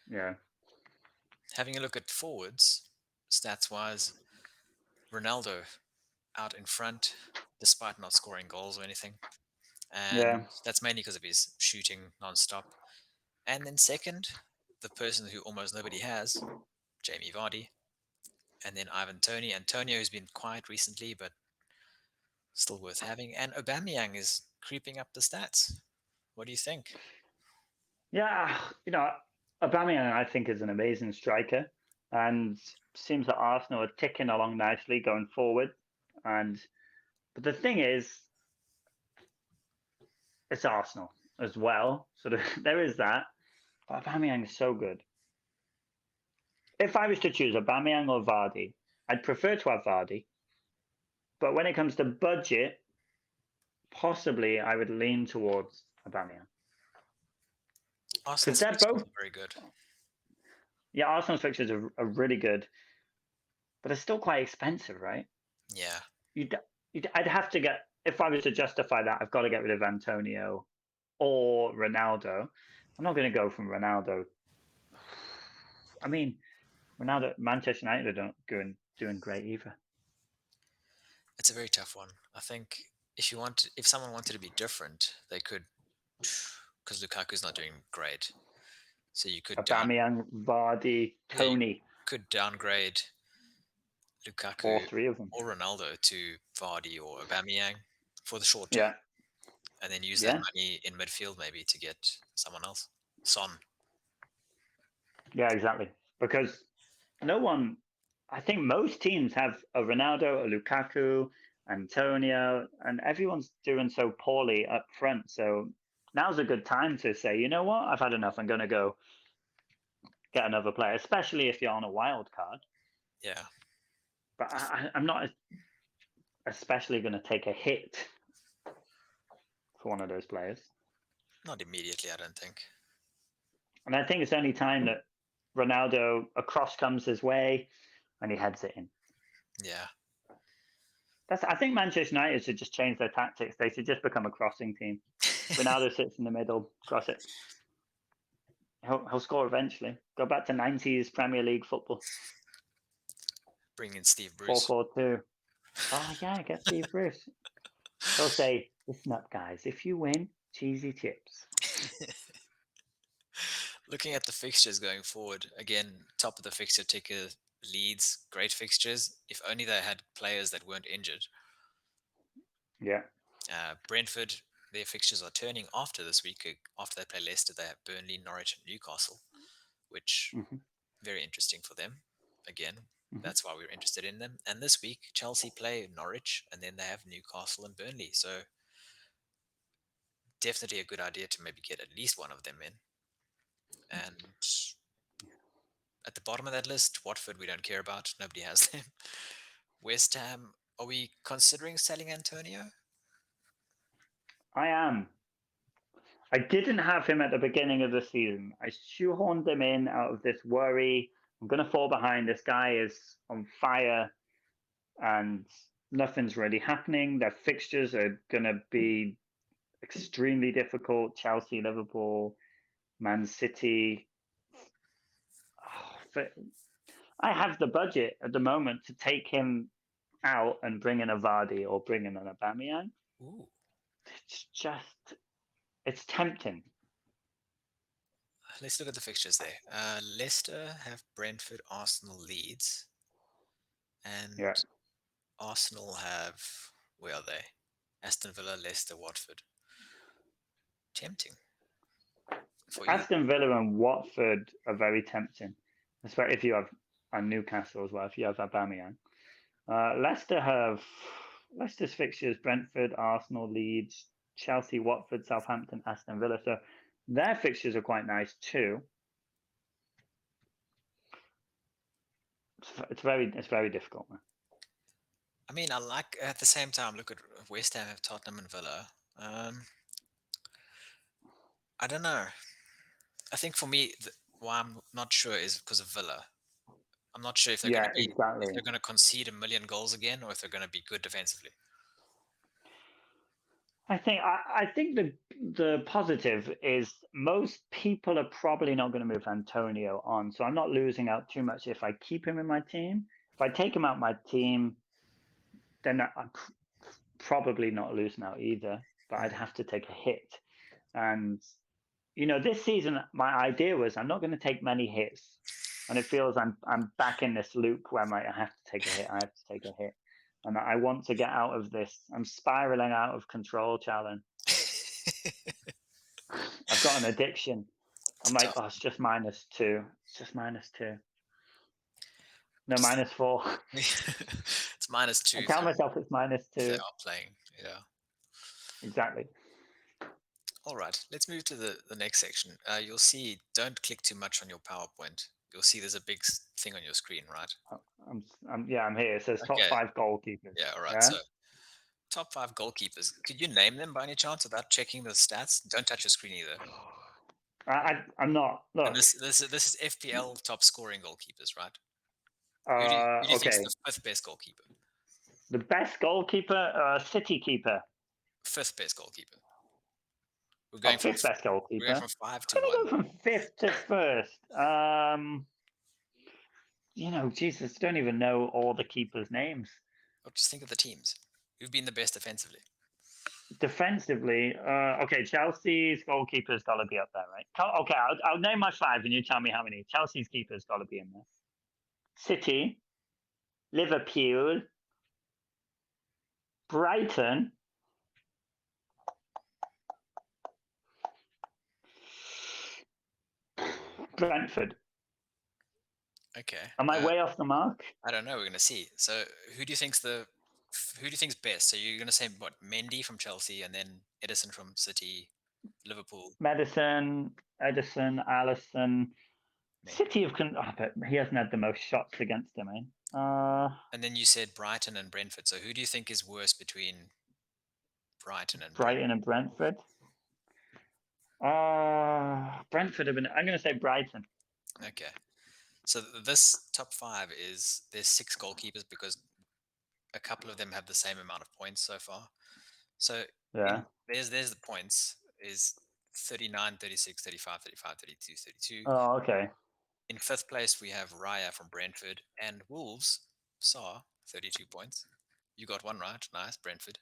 Yeah, Having a look at forwards, stats wise, Ronaldo out in front, despite not scoring goals or anything. yeah, And that's mainly because of his shooting non-stop. And then second, the person who almost nobody has, Jamie Vardy. And then Ivan Toney. Antonio has been quiet recently, but still worth having. And Aubameyang is creeping up the stats. What do you think? yeah. Aubameyang I think is an amazing striker, and seems that Arsenal are ticking along nicely going forward. And but the thing is, it's Arsenal as well, so there is that. But Aubameyang is so good. If I was to choose Aubameyang or Vardy, I'd prefer to have Vardy, But when it comes to budget, possibly I would lean towards Aubameyang because Arsenal's they're fixtures both. are very good. Yeah, Arsenal's fixtures are really good, but they're still quite expensive, right? Yeah. You'd, I'd have to get, if I was to justify that, I've got to get rid of Antonio or Ronaldo. I'm not going to go from Ronaldo. I mean, Ronaldo, Manchester United are doing great either. It's a very tough one. I think if someone wanted to be different, they could, because Lukaku's not doing great. So Aubameyang, Vardy, yeah, you Tony, could downgrade all Lukaku three of them. or Ronaldo to Vardy or Aubameyang for the short term, Yeah, and then use that yeah, money in midfield maybe to get someone else. Son. yeah, exactly. Because no one, I think most teams have a Ronaldo, a Lukaku, Antonio, and everyone's doing so poorly up front. So now's a good time to say, you know what, I've had enough. I'm going to go get another player, especially if you're on a wild card. Yeah. But I'm not especially going to take a hit for one of those players. Not immediately, I don't think. And I think it's only time that Ronaldo, a cross comes his way and he heads it in. Yeah. I think Manchester United should just change their tactics. They should just become a crossing team. Ronaldo sits in the middle, cross it. He'll score eventually. Go back to 90s Premier League football. Bring in Steve Bruce. 4-4-2. Oh, yeah, get Steve Bruce. He'll say, listen up, guys. If you win, cheesy chips. Looking at the fixtures going forward, again, top of the fixture ticker, Leeds, great fixtures. If only they had players that weren't injured. Yeah. Brentford, their fixtures are turning after this week. After they play Leicester, they have Burnley, Norwich, and Newcastle, which Mm-hmm. very interesting for them. Again, Mm-hmm. that's why we're interested in them. And this week, Chelsea play Norwich, and then they have Newcastle and Burnley. So definitely a good idea to maybe get at least one of them in. And at the bottom of that list, Watford, we don't care about. Nobody has them. West Ham, are we considering selling Antonio? I am. I didn't have him at the beginning of the season. I shoehorned him in out of this worry. I'm going to fall behind. This guy is on fire and nothing's really happening. Their fixtures are going to be extremely difficult. Chelsea, Liverpool, Man City. Oh, I have the budget at the moment to take him out and bring in a Vardy or bring in an Aubameyang. Ooh. It's tempting. Let's look at the fixtures there. Leicester have Brentford, Arsenal, Leeds, and Yeah. Arsenal have, where are they? Aston Villa, Leicester, Watford. Tempting for you. Aston Villa and Watford are very tempting, especially if you have a Newcastle as well. If you have Aubameyang, Leicester's fixtures: Brentford, Arsenal, Leeds, Chelsea, Watford, Southampton, Aston Villa. So their fixtures are quite nice too. It's very difficult, man. I mean, I like at the same time. Look at West Ham have Tottenham and Villa. I don't know. I think for me, why I'm not sure is because of Villa. I'm not sure if they're going Yeah, to be if exactly. they're going to concede a million goals again, or if they're going to be good defensively. I think the positive is most people are probably not going to move Antonio on, so I'm not losing out too much if I keep him in my team. If I take him out my team, then I'm probably not losing out either, but I'd have to take a hit. And this season my idea was I'm not going to take many hits, and it feels I'm back in this loop where I have to take a hit. I have to take a hit, and I want to get out of this. I'm spiraling out of control, Challen. I've got an addiction. I'm like, Tough. oh, it's just -2. It's just -2. No, Just -4. it's -2 I if tell myself it's they -2. are playing. Yeah. Exactly. All right. Let's move to the next section. You'll see. Don't click too much on your PowerPoint. You'll see there's a big thing on your screen, right? I'm here. It says top Okay. 5 goalkeepers. Yeah. All right. Yeah. So top five goalkeepers. Could you name them by any chance without checking the stats? Don't touch your screen either. I'm not. And Look. this is FPL top scoring goalkeepers, right? Who do you think's Okay. the fifth best goalkeeper? The best goalkeeper, City keeper. Fifth best goalkeeper. We're Oh, going from fifth best we're going goalkeeper. from five I'm to gonna one. go from fifth to first. Jesus, I don't even know all the keepers' names. Or just think of the teams. Who've been the best defensively? Defensively, okay, Chelsea's goalkeeper's got to be up there, right? Okay, I'll name my five, and you tell me how many. Chelsea's keeper's got to be in there. City, Liverpool, Brighton, Brentford. Okay. Am I way off the mark? I don't know. We're gonna see. So who do you think's best? So you're gonna say what? Mendy from Chelsea, and then Edison from City, Liverpool, Madison, Edison, Allison. Mendy, City of but he hasn't had the most shots against him, eh? and then you said Brighton and Brentford. So who do you think is worse between Brighton and Brentford? Brighton and Brentford. Brentford have been. I'm going to say Brighton. Okay. So this top five is there's six goalkeepers because a couple of them have the same amount of points so far. So Yeah. there's the points is 39, 36, 35, 35, 32, 32. Oh, okay. In fifth place, we have Raya from Brentford and Wolves, Saw, 32 points. You got one right. Nice, Brentford.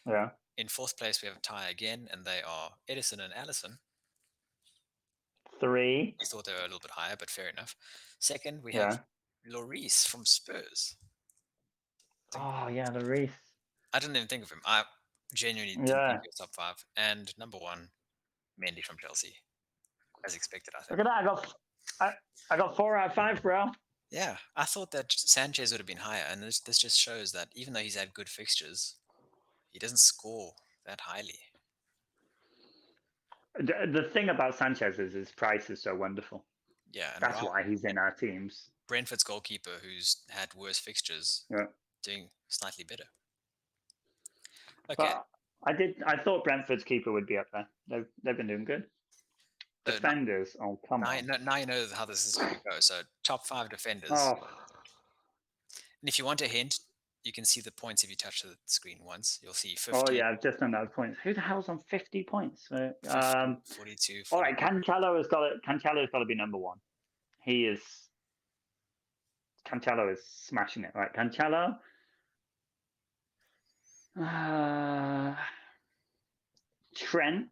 Yeah. In fourth place, we have a tie again, and they are Edison and Allison. 3. You thought they were a little bit higher, but fair enough. Second, we have Yeah. Lloris from Spurs. Oh, yeah, the Reese. I didn't even think of him. I genuinely didn't think Yeah. he was top five. And number one, Mendy from Chelsea, as expected, I Look think. at that. I got 4 out of 5, bro. Yeah, I thought that Sanchez would have been higher, and this just shows that even though he's had good fixtures, he doesn't score that highly. The thing about Sanchez is his price is so wonderful. Yeah, and That's why he's in our teams. Brentford's goalkeeper, who's had worse fixtures, Yeah. doing slightly better. Okay, But I thought Brentford's keeper would be up there. They've been doing good. so Defenders. Oh, come now, on. now you know how this is going to go. So top five defenders, Oh. and if you want a hint, you can see the points if you touch the screen once. You'll see Oh 50, yeah, I've just done those points. Who the hell's on 50 points? 50, 42, All right, 41. Cancelo's got to be number one. He is. Cancelo is smashing it. Right, Cancelo. Uh, Trent.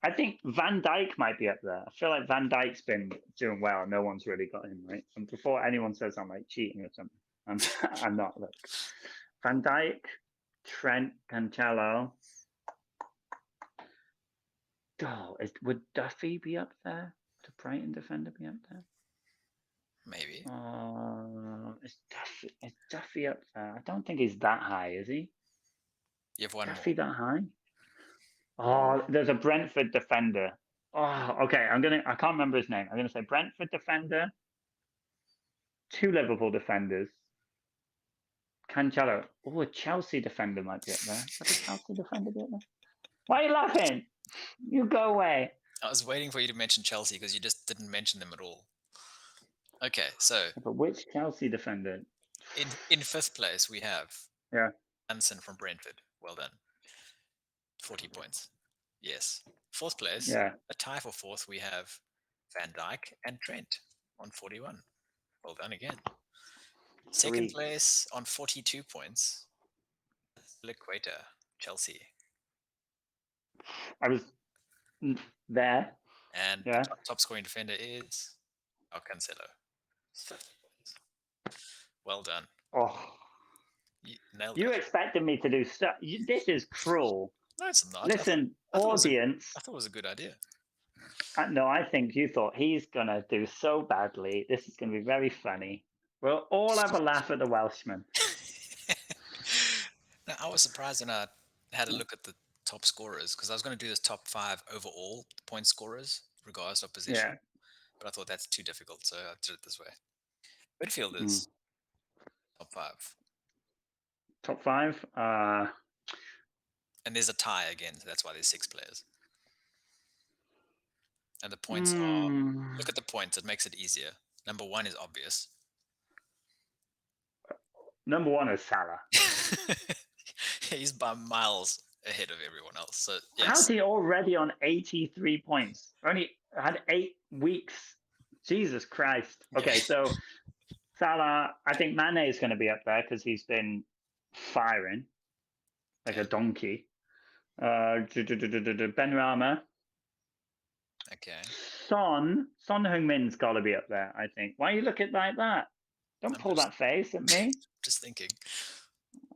I think Van Dijk might be up there. I feel like Van Dijk's been doing well. No one's really got him right. And before anyone says I'm like cheating or something, I'm not. Look, Van Dijk, Trent, Cancelo. Oh, would Duffy be up there? Would the Brighton defender be up there? Maybe. Is Duffy up there? I don't think he's that high, is he? You have one more. Duffy that high? Oh, there's a Brentford defender. Oh, okay. I can't remember his name. I'm gonna say Brentford defender, 2 Liverpool defenders, Cancelo. Oh, a Chelsea defender might be up there. Would a Chelsea defender be up there? Why are you laughing? You go away. I was waiting for you to mention Chelsea because you just didn't mention them at all. Okay, so But which Chelsea defender? in fifth place we have Yeah. Anson from Brentford. Well done. 40 points. Yes. Fourth place, Yeah. a tie for fourth, we have Van Dijk and Trent on 41. Well done again. Second 3. place on 42 points, Liquator, Chelsea. I was there. And Yeah. the top scoring defender is Cancelo. Well done. Oh, You nailed you it. expected me to do stuff. This is cruel. No, it's not. Listen, I thought audience. it was a good idea. No, I think you thought he's gonna do so badly. This is gonna be very funny. We'll all have a laugh at the Welshman. Now, I was surprised when I had a look at the top scorers because I was going to do this top five overall point scorers, regardless of Yeah. position. But I thought that's too difficult, so I did it this way. Mm. Midfielders, top five. Top 5. And there's a tie again, so that's why there's 6 players. And the points are, look at the points, it makes it easier. Number 1 is obvious. Number 1 is Salah. He's by miles ahead of everyone else. So yes. How's he already on 83 points? Only had 8 weeks. Jesus Christ. Okay, so Salah, I think Mane is going to be up there because he's been firing like a donkey. Ben Rama. Okay. Son Heung-min's got to be up there, I think. Why you look at it like that? Don't pull that face at me. Just thinking.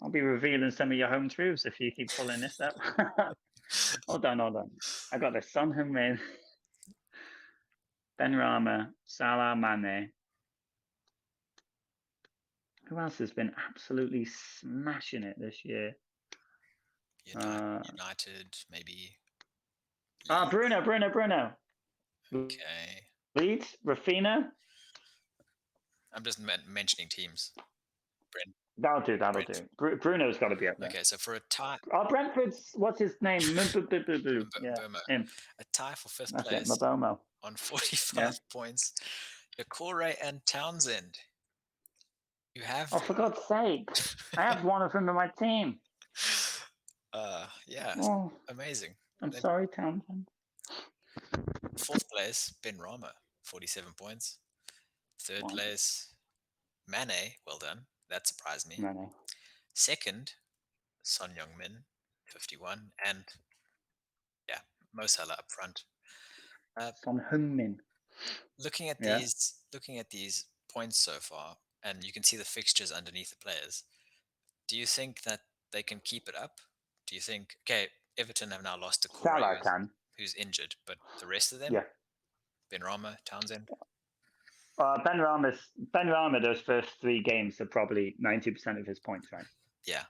I'll be revealing some of your home truths if you keep pulling this up. Hold on. I got this. Son Heung-min, Ben Rama, Salah, Mane. Who else has been absolutely smashing it this year? United, maybe. Bruno. Okay. Leeds, Rafinha. I'm just mentioning teams. That'll do. Bruno's got to be up there. Okay, so for a tie. Oh, Brentford's, what's his name? Yeah, him. A tie for 5th That's place it, Mabomo. on 45 points. Decore and Townsend. You have. Oh, for God's sake! I have one of them in my team. Yeah, amazing. I'm sorry, Townsend. 4th place, Ben Rama, 47 points. 3rd place, Mane, well done. That surprised me. Mane. 2nd, Son Heung-min, 51, and Mo Salah up front. Son Heung-min. Looking at these points so far, and you can see the fixtures underneath the players. Do you think that they can keep it up? Do you think? Okay, Everton have now lost to Corey, who's injured, but the rest of them, Ben Rama, Townsend. Ben Rama, those first 3 games are probably 90% of his points, right? Yeah.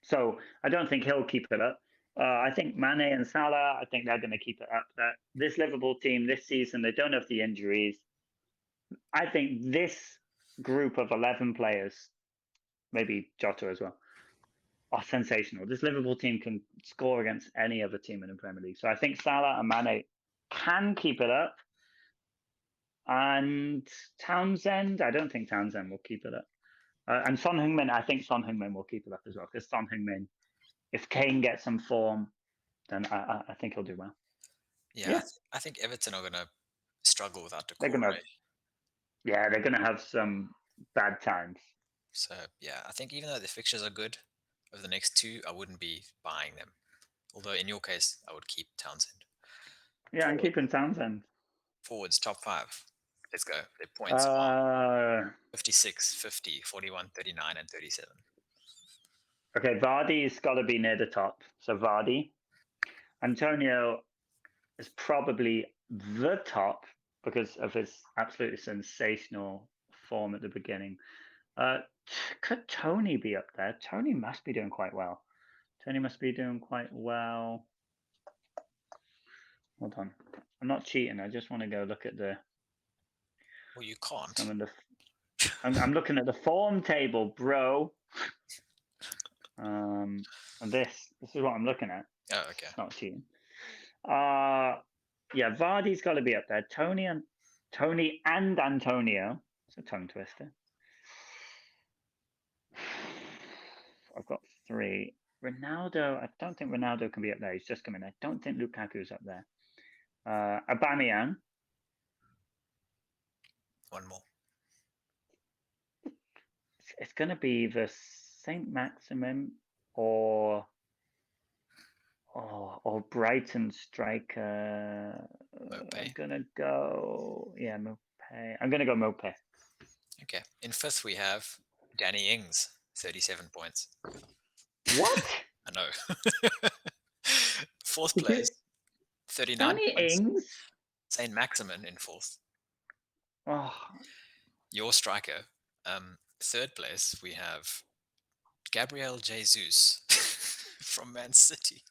So I don't think he'll keep it up. I think Mane and Salah, I think they're going to keep it up. This Liverpool team this season, they don't have the injuries. I think this group of 11 players, maybe Jota as well, are sensational. This Liverpool team can score against any other team in the Premier League. So I think Salah and Mane can keep it up. And Townsend, I don't think Townsend will keep it up. And Son Heung-min, I think Son Heung-min will keep it up as well. Because Son Heung-min, if Kane gets some form, then I think he'll do well. Yeah. I think Everton are going to struggle without Decore. They're going to have some bad times. So, I think even though the fixtures are good over the next 2, I wouldn't be buying them. Although in your case, I would keep Townsend. Yeah, I'm keeping Townsend. Forwards, top 5. Let's go. Their points are 56, 50, 41, 39, and 37. Okay, Vardy's got to be near the top. So Vardy. Antonio is probably the top because of his absolutely sensational form at the beginning. Could Tony be up there? Tony must be doing quite well. Hold on. I'm not cheating. I just want to go look at the... Well, you can't. I'm looking at the form table, bro. And this is what I'm looking at. Oh, okay. It's not cheating. Vardy's got to be up there. Tony and Antonio. It's a tongue twister. I've got 3. Ronaldo, I don't think Ronaldo can be up there. He's just coming. I don't think Lukaku's up there. Aubameyang. One more. It's going to be the Saint Maximin or Brighton striker. Mope. I'm going to go... Yeah, Mope. I'm going to go Mope. Okay. In 5th, we have Danny Ings, 37 points. What? I know. 4th place, 39 Danny points. Ings? Saint Maximin in 4th. Oh. Your striker. 3rd place, we have Gabriel Jesus from Man City.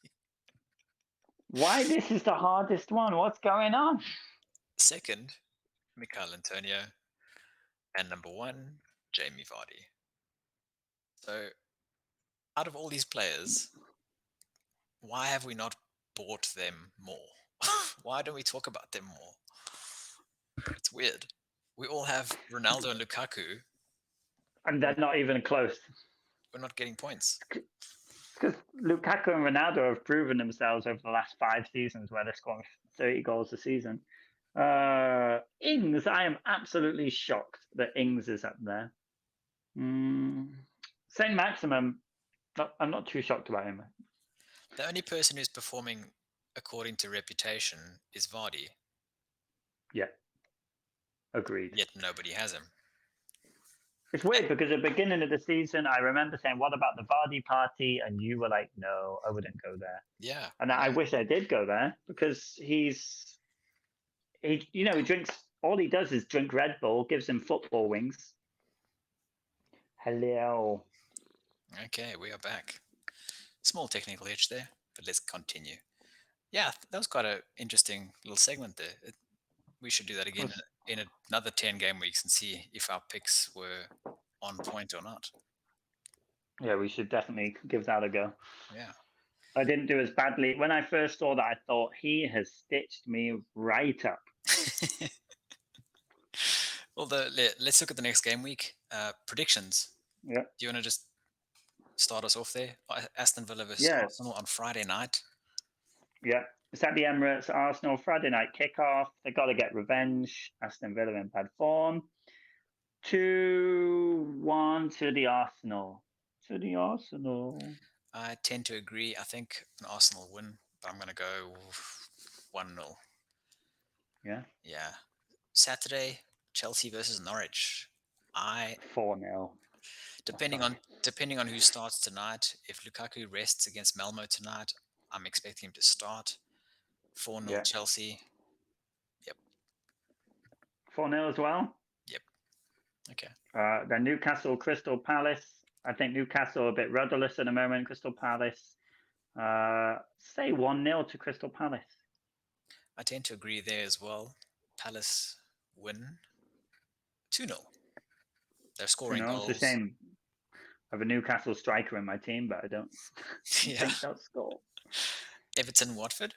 Why this is the hardest one? What's going on? 2nd, Michail Antonio. And number 1, Jamie Vardy. So out of all these players, why have we not bought them more? Why don't we talk about them more? It's weird. We all have Ronaldo and Lukaku. And they're not even close. We're not getting points. Because Lukaku and Ronaldo have proven themselves over the last 5 seasons where they're scoring 30 goals a season. Ings, I am absolutely shocked that Ings is up there. Saint Maximum, I'm not too shocked about him. The only person who's performing according to reputation is Vardy. Yeah, agreed. Yet nobody has him. It's weird because at the beginning of the season, I remember saying, "What about the Vardy party?" And you were like, "No, I wouldn't go there." Yeah. And I wish I did go there because he drinks. All he does is drink Red Bull, gives him football wings. Hello. Okay, we are back. Small technical hitch there, but let's continue. Yeah, that was quite an interesting little segment there. We should do that again in another 10 game weeks and see if our picks were on point or not. Yeah, we should definitely give that a go. Yeah. I didn't do as badly. When I first saw that, I thought he has stitched me right up. Well, let's look at the next game week. Predictions. Yeah. Do you want to just start us off there? Aston Villa versus Yeah. Arsenal on Friday night. Yeah. It's at the Emirates, Arsenal, Friday night kickoff. They've got to get revenge. Aston Villa in bad form. 2-1 to the Arsenal. To the Arsenal. I tend to agree. I think an Arsenal win, but I'm going to go 1-0. Yeah. Yeah. Saturday, Chelsea versus Norwich. 4-0. Depending on who starts tonight, if Lukaku rests against Malmo tonight, I'm expecting him to start. 4-0 Yeah. Chelsea. Yep. 4-0 as well. Yep. Okay. Then Newcastle, Crystal Palace. I think Newcastle a bit rudderless at the moment. Crystal Palace. Say 1-0 to Crystal Palace. I tend to agree there as well. Palace win 2-0. They're scoring 2-0. It's a goals. shame. I have a Newcastle striker in my team, but I don't think they'll score. Everton, Watford.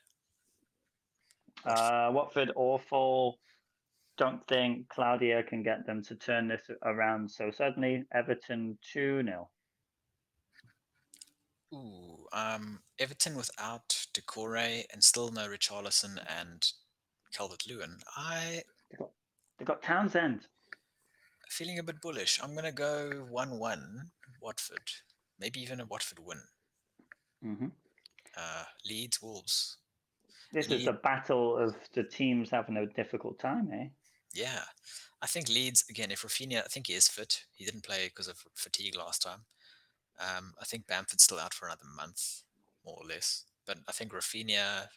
Watford, awful. Don't think Claudia can get them to turn this around so suddenly. Everton 2-0. Ooh, Everton without Decore and still no Richarlison and Calvert-Lewin. They've got Townsend. Feeling a bit bullish. I'm going to go 1-1 Watford. Maybe even a Watford win. Mm-hmm. Leeds Wolves. This is the battle of the teams having a difficult time, eh? Yeah. I think Leeds, again, if Rafinha, I think he is fit. He didn't play because of fatigue last time. I think Bamford's still out for another month, more or less. But I think Rafinha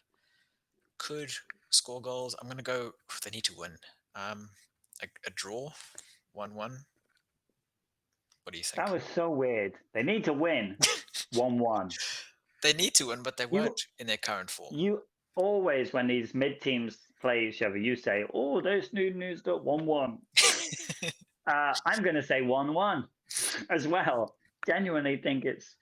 could score goals. I'm going to go, they need to win. A draw, 1-1. What do you think? That was so weird. They need to win 1-1. They need to win, but they won't in their current form. You always, when these mid-teams play each other, you say, "Oh, those news got 1-1." I'm going to say 1-1 as well. Genuinely think it's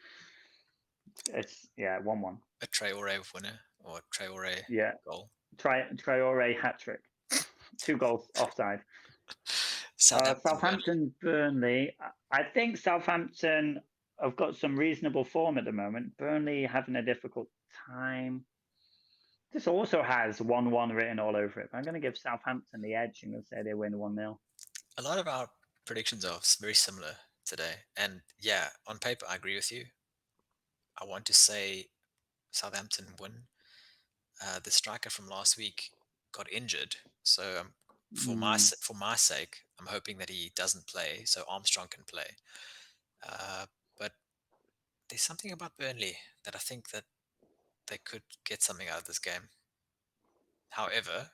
1-1. A Traore winner or Traore goal. Traore hat trick. 2 goals offside. Southampton, Burnley. I think Southampton have got some reasonable form at the moment. Burnley having a difficult time. This also has 1-1 written all over it. I'm going to give Southampton the edge. I'm going to say they win 1-0. A lot of our predictions are very similar today. And yeah, on paper, I agree with you. I want to say Southampton win. The striker from last week got injured. So for my sake, I'm hoping that he doesn't play so Armstrong can play. But there's something about Burnley that I think that they could get something out of this game. However,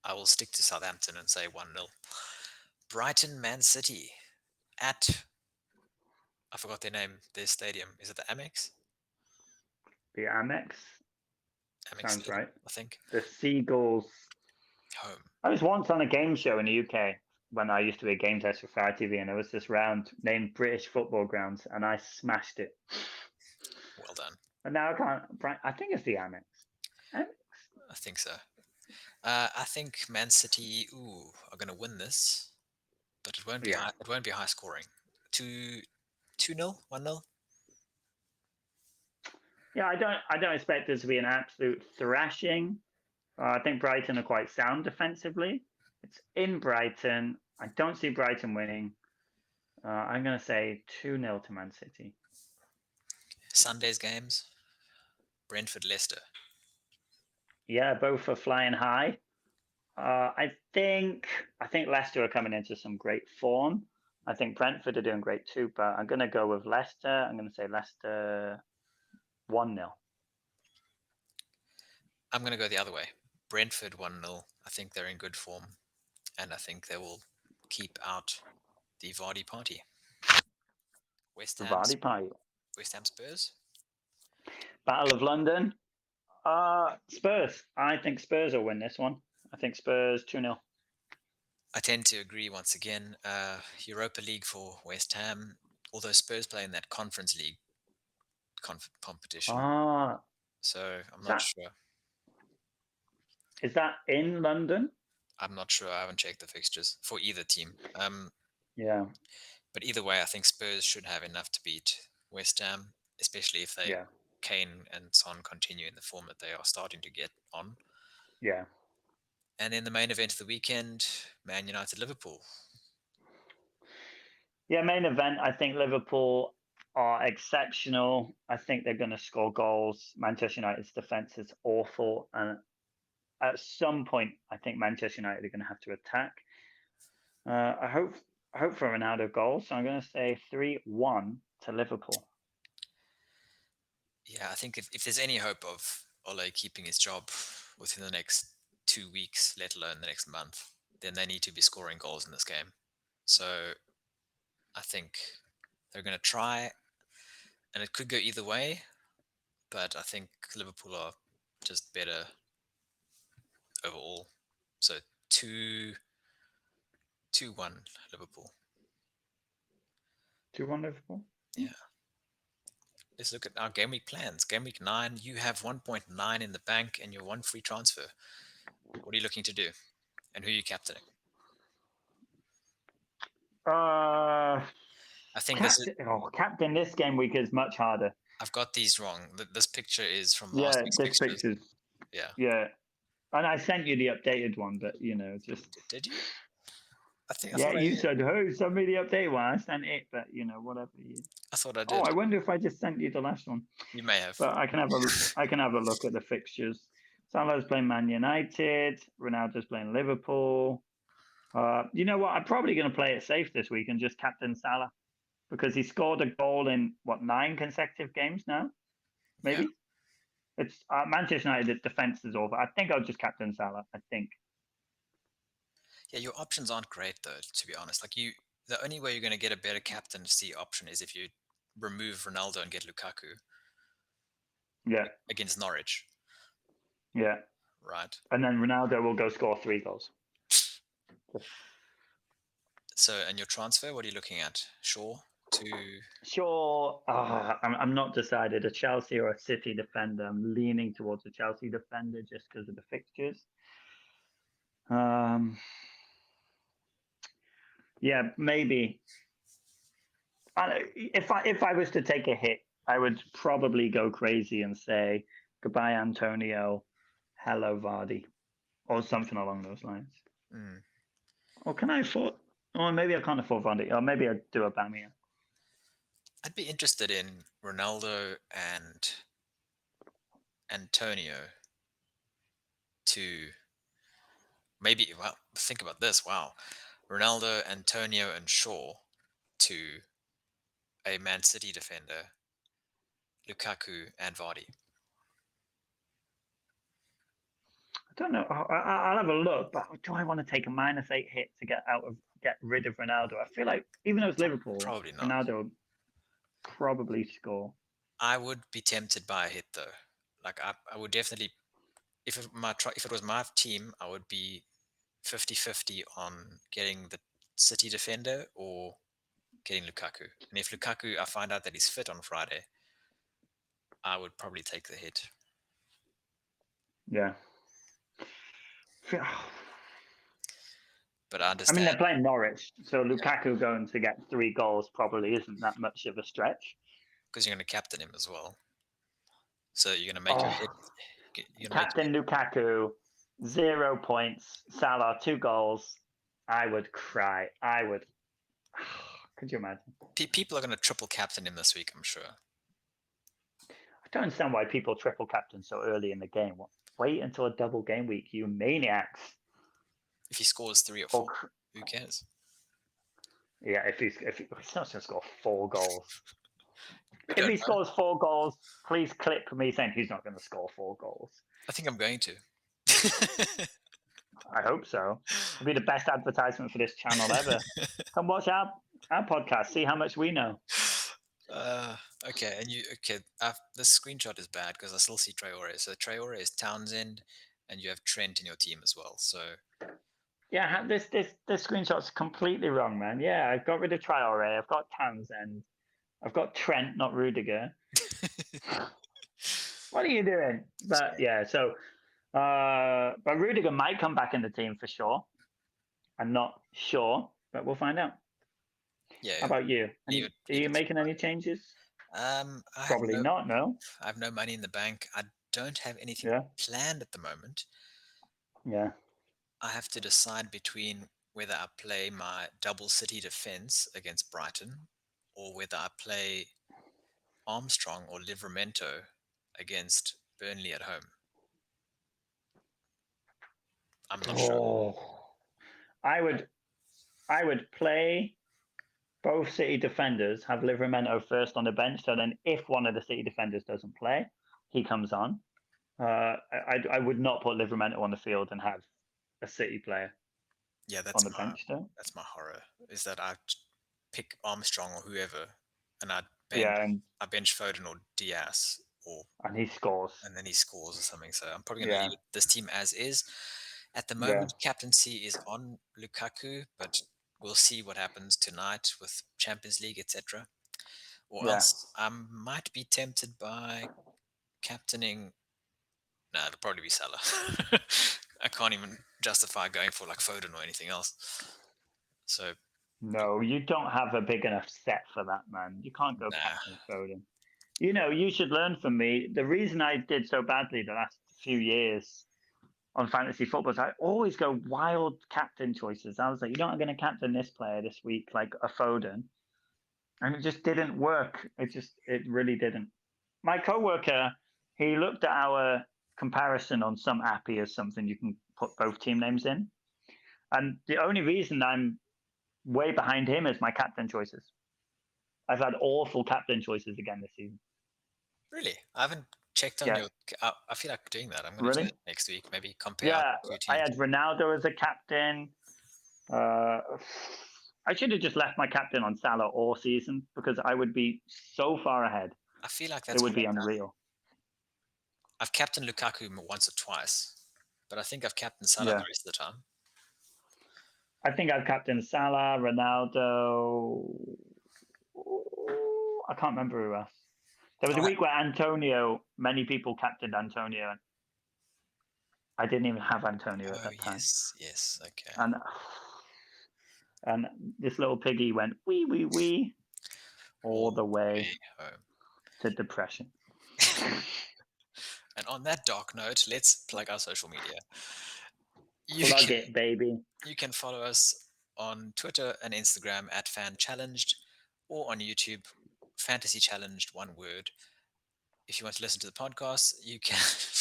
I will stick to Southampton and say 1-0. Brighton, Man City at, I forgot their name, their stadium. Is it the Amex? The Amex. Sounds Stadium, right. I think. The Seagulls. Home. I was once on a game show in the UK when I used to be a game test for Fire TV, and there was this round named British Football Grounds, and I smashed it. But now I can't. I think it's the Amex. Amex? I think so. I think Man City, are going to win this, but it won't be Yeah. high. It won't be high scoring. 2-0, 1-0. Yeah, I don't expect this to be an absolute thrashing. I think Brighton are quite sound defensively. It's in Brighton. I don't see Brighton winning. I'm going to say 2-0 to Man City. Sunday's games: Brentford, Leicester. Yeah, both are flying high. I think Leicester are coming into some great form. I think Brentford are doing great too, but I'm going to go with Leicester. I'm going to say Leicester 1-0. I'm going to go the other way. Brentford 1-0. I think they're in good form, and I think they will keep out the Vardy party. West The Ham, Vardy pie. West Ham Spurs. Battle of London. Spurs. I think Spurs will win this one. I think Spurs 2-0. I tend to agree once again. Europa League for West Ham, although Spurs play in that Conference League competition, Ah, so I'm is not that sure. is that in London? I'm not sure. I haven't checked the fixtures for either team. Yeah, But either way, I think Spurs should have enough to beat West Ham, especially if yeah, Kane and Son continue in the form that they are starting to get on. yeah. And then the main event of the weekend, Man United Liverpool. Yeah, main event. I think Liverpool are exceptional. I think they're going to score goals. Manchester United's defense is awful, and at some point, I think Manchester United are going to have to attack. I hope for a Ronaldo goal, so I'm going to say 3-1 to Liverpool. Yeah, I think if there's any hope of Ole keeping his job within the next 2 weeks, let alone the next month, then they need to be scoring goals in this game. So I think they're going to try, and it could go either way, but I think Liverpool are just better overall. So 2-1 Liverpool. 2-1 Liverpool. Yeah. Let's look at our game week plans. Game week 9, you have 1.9 in the bank and your one free transfer. What are you looking to do? And who are you captaining? Uh, I think this is. captain this game week is much harder. I've got these wrong. This picture is from last Yeah, week's this fixtures. picture's Yeah. yeah, and I sent you the updated one, but just Did you? I yeah, thought I you did. said, "Oh, send me the updated one." I sent it, but whatever you. I thought I Oh, did. I wonder if I just sent you the last one. You may have. But I can have a look at the fixtures. Salah's playing Man United. Ronaldo's playing Liverpool. You know what? I'm probably going to play it safe this week and just captain Salah because he scored a goal in 9 consecutive games now. Yeah. Maybe it's Manchester United defense is over. I think I'll just captain Salah. I think. Yeah, your options aren't great though, to be honest. Like the only way you're going to get a better captaincy option is if you remove Ronaldo and get Lukaku Yeah, against Norwich, yeah. right? And then Ronaldo will go score 3 goals. So, and your transfer, what are you looking at? Shaw to. Sure, I'm not decided. A Chelsea or a City defender. I'm leaning towards a Chelsea defender just because of the fixtures. Um, yeah, maybe. If I was to take a hit, I would probably go crazy and say goodbye, Antonio, hello, Vardy, or something along those lines. Mm, Or can I afford? Or maybe I can't afford Vardy. Or maybe I'd do a Bamia. I'd be interested in Ronaldo and Antonio to maybe. Well, think about this. Wow, Ronaldo, Antonio, and Shaw to a Man City defender, Lukaku and Vardy. I don't know. I'll have a look, but do I want to take a -8 hit to get rid of Ronaldo? I feel like even though it's Liverpool, Probably not. Ronaldo would probably score. I would be tempted by a hit though. Like I would definitely, if it was my team, I would be 50-50 on getting the City defender or getting Lukaku. And if Lukaku, I find out that he's fit on Friday, I would probably take the hit. Yeah. But I I mean, understand they're playing Norwich, so Lukaku going to get 3 goals probably isn't that much of a stretch. because you're going to captain him as well. So you're going to make your hit. Oh, You're going to make your Captain Lukaku, 0 points. Salah, 2 goals. I would cry. I would. Could you imagine? people are going to triple captain him this week, I'm sure. I don't understand why people triple captain so early in the game. What? Wait until a double game week, you maniacs. If he scores 3 or Or 4, who cares? yeah, if he's not going to score 4 goals. We If don't he know. scores 4 goals, please clip me saying he's not going to score 4 goals. I think I'm going to. I hope so. It'll be the best advertisement for this channel ever. Come watch our podcast. See how much we know. Okay, and this screenshot is bad because I still see Traore. So Traore is Townsend, and you have Trent in your team as well. So Yeah, this screenshot's completely wrong, man. Yeah, I've got rid of Traore. I've got Townsend. I've got Trent, not Rudiger. What are you doing? But yeah, so but Rudiger might come back in the team for sure. I'm not sure, but we'll find out. yeah, How about you? leave Are it. Leave you it. making any changes? I have Probably no. not. No. I have no money in the bank. I don't have anything Yeah. planned at the moment. Yeah. I have to decide between whether I play my double city defense against Brighton or whether I play Armstrong or Livramento against Burnley at home. I'm not sure. Oh, I would play both City defenders, have Livramento first on the bench. So then, if one of the City defenders doesn't play, he comes on. I would not put Livramento on the field and have a City player Yeah, on the bench though. that's my horror. Is that I pick Armstrong or whoever, and Yeah, I bench Foden or Diaz, or and he scores. and then he scores or something. So I'm probably going to Yeah, leave this team as is. At the yeah, moment, captaincy is on Lukaku, but we'll see what happens tonight with Champions League, etc. Or yeah. else I might be tempted by captaining. No, it'll probably be Salah. I can't even justify going for like Foden or anything else. So No, you don't have a big enough set for that, man. You can't go nah, captain Foden. You know, you should learn from me. The reason I did so badly the last few years on fantasy football is I always go wild captain choices. I was like, you know, I'm going to captain this player this week, like a Foden, and it just didn't work. It really didn't. My coworker, he looked at our comparison on some appy as something you can put both team names in, and the only reason I'm way behind him is my captain choices. I've had awful captain choices again this season. really, I haven't checked on Yeah, your. I feel like doing that. I'm going to do really. it next week. Maybe compare our Yeah, two I teams. had Ronaldo as a captain. Uh, I should have just left my captain on Salah all season because I would be so far ahead. I feel like It that's would what be I've done. unreal. I've captained Lukaku once or twice, but I think I've captained Salah the Yeah. rest of the time. I think I've captained Salah, Ronaldo. I can't remember who else. There was a Oh, week where Antonio, many people captained Antonio. I didn't even have Antonio at oh that time. yes, yes, okay. And this little piggy went wee wee wee all All the the way way home. to depression. And on that dark note, let's plug our social media. You Plug can it, baby. you can follow us on Twitter and Instagram at FanChallenged or on YouTube, Fantasy Challenged, one word. If you want to listen to the podcast, you can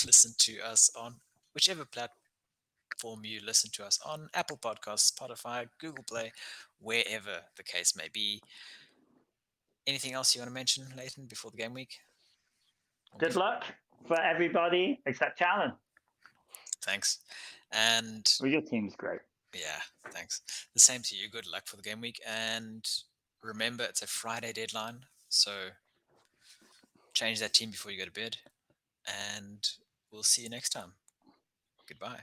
listen to us on whichever platform you listen to us on: Apple Podcasts, Spotify, Google Play, wherever the case may be. Anything else you want to mention, Leighton, before the game week? Good luck for everybody except Challen. Thanks. And Well, your team's great. yeah, thanks. The same to you. Good luck for the game week. And remember, it's a Friday deadline. So change that team before you go to bed. And we'll see you next time. Goodbye.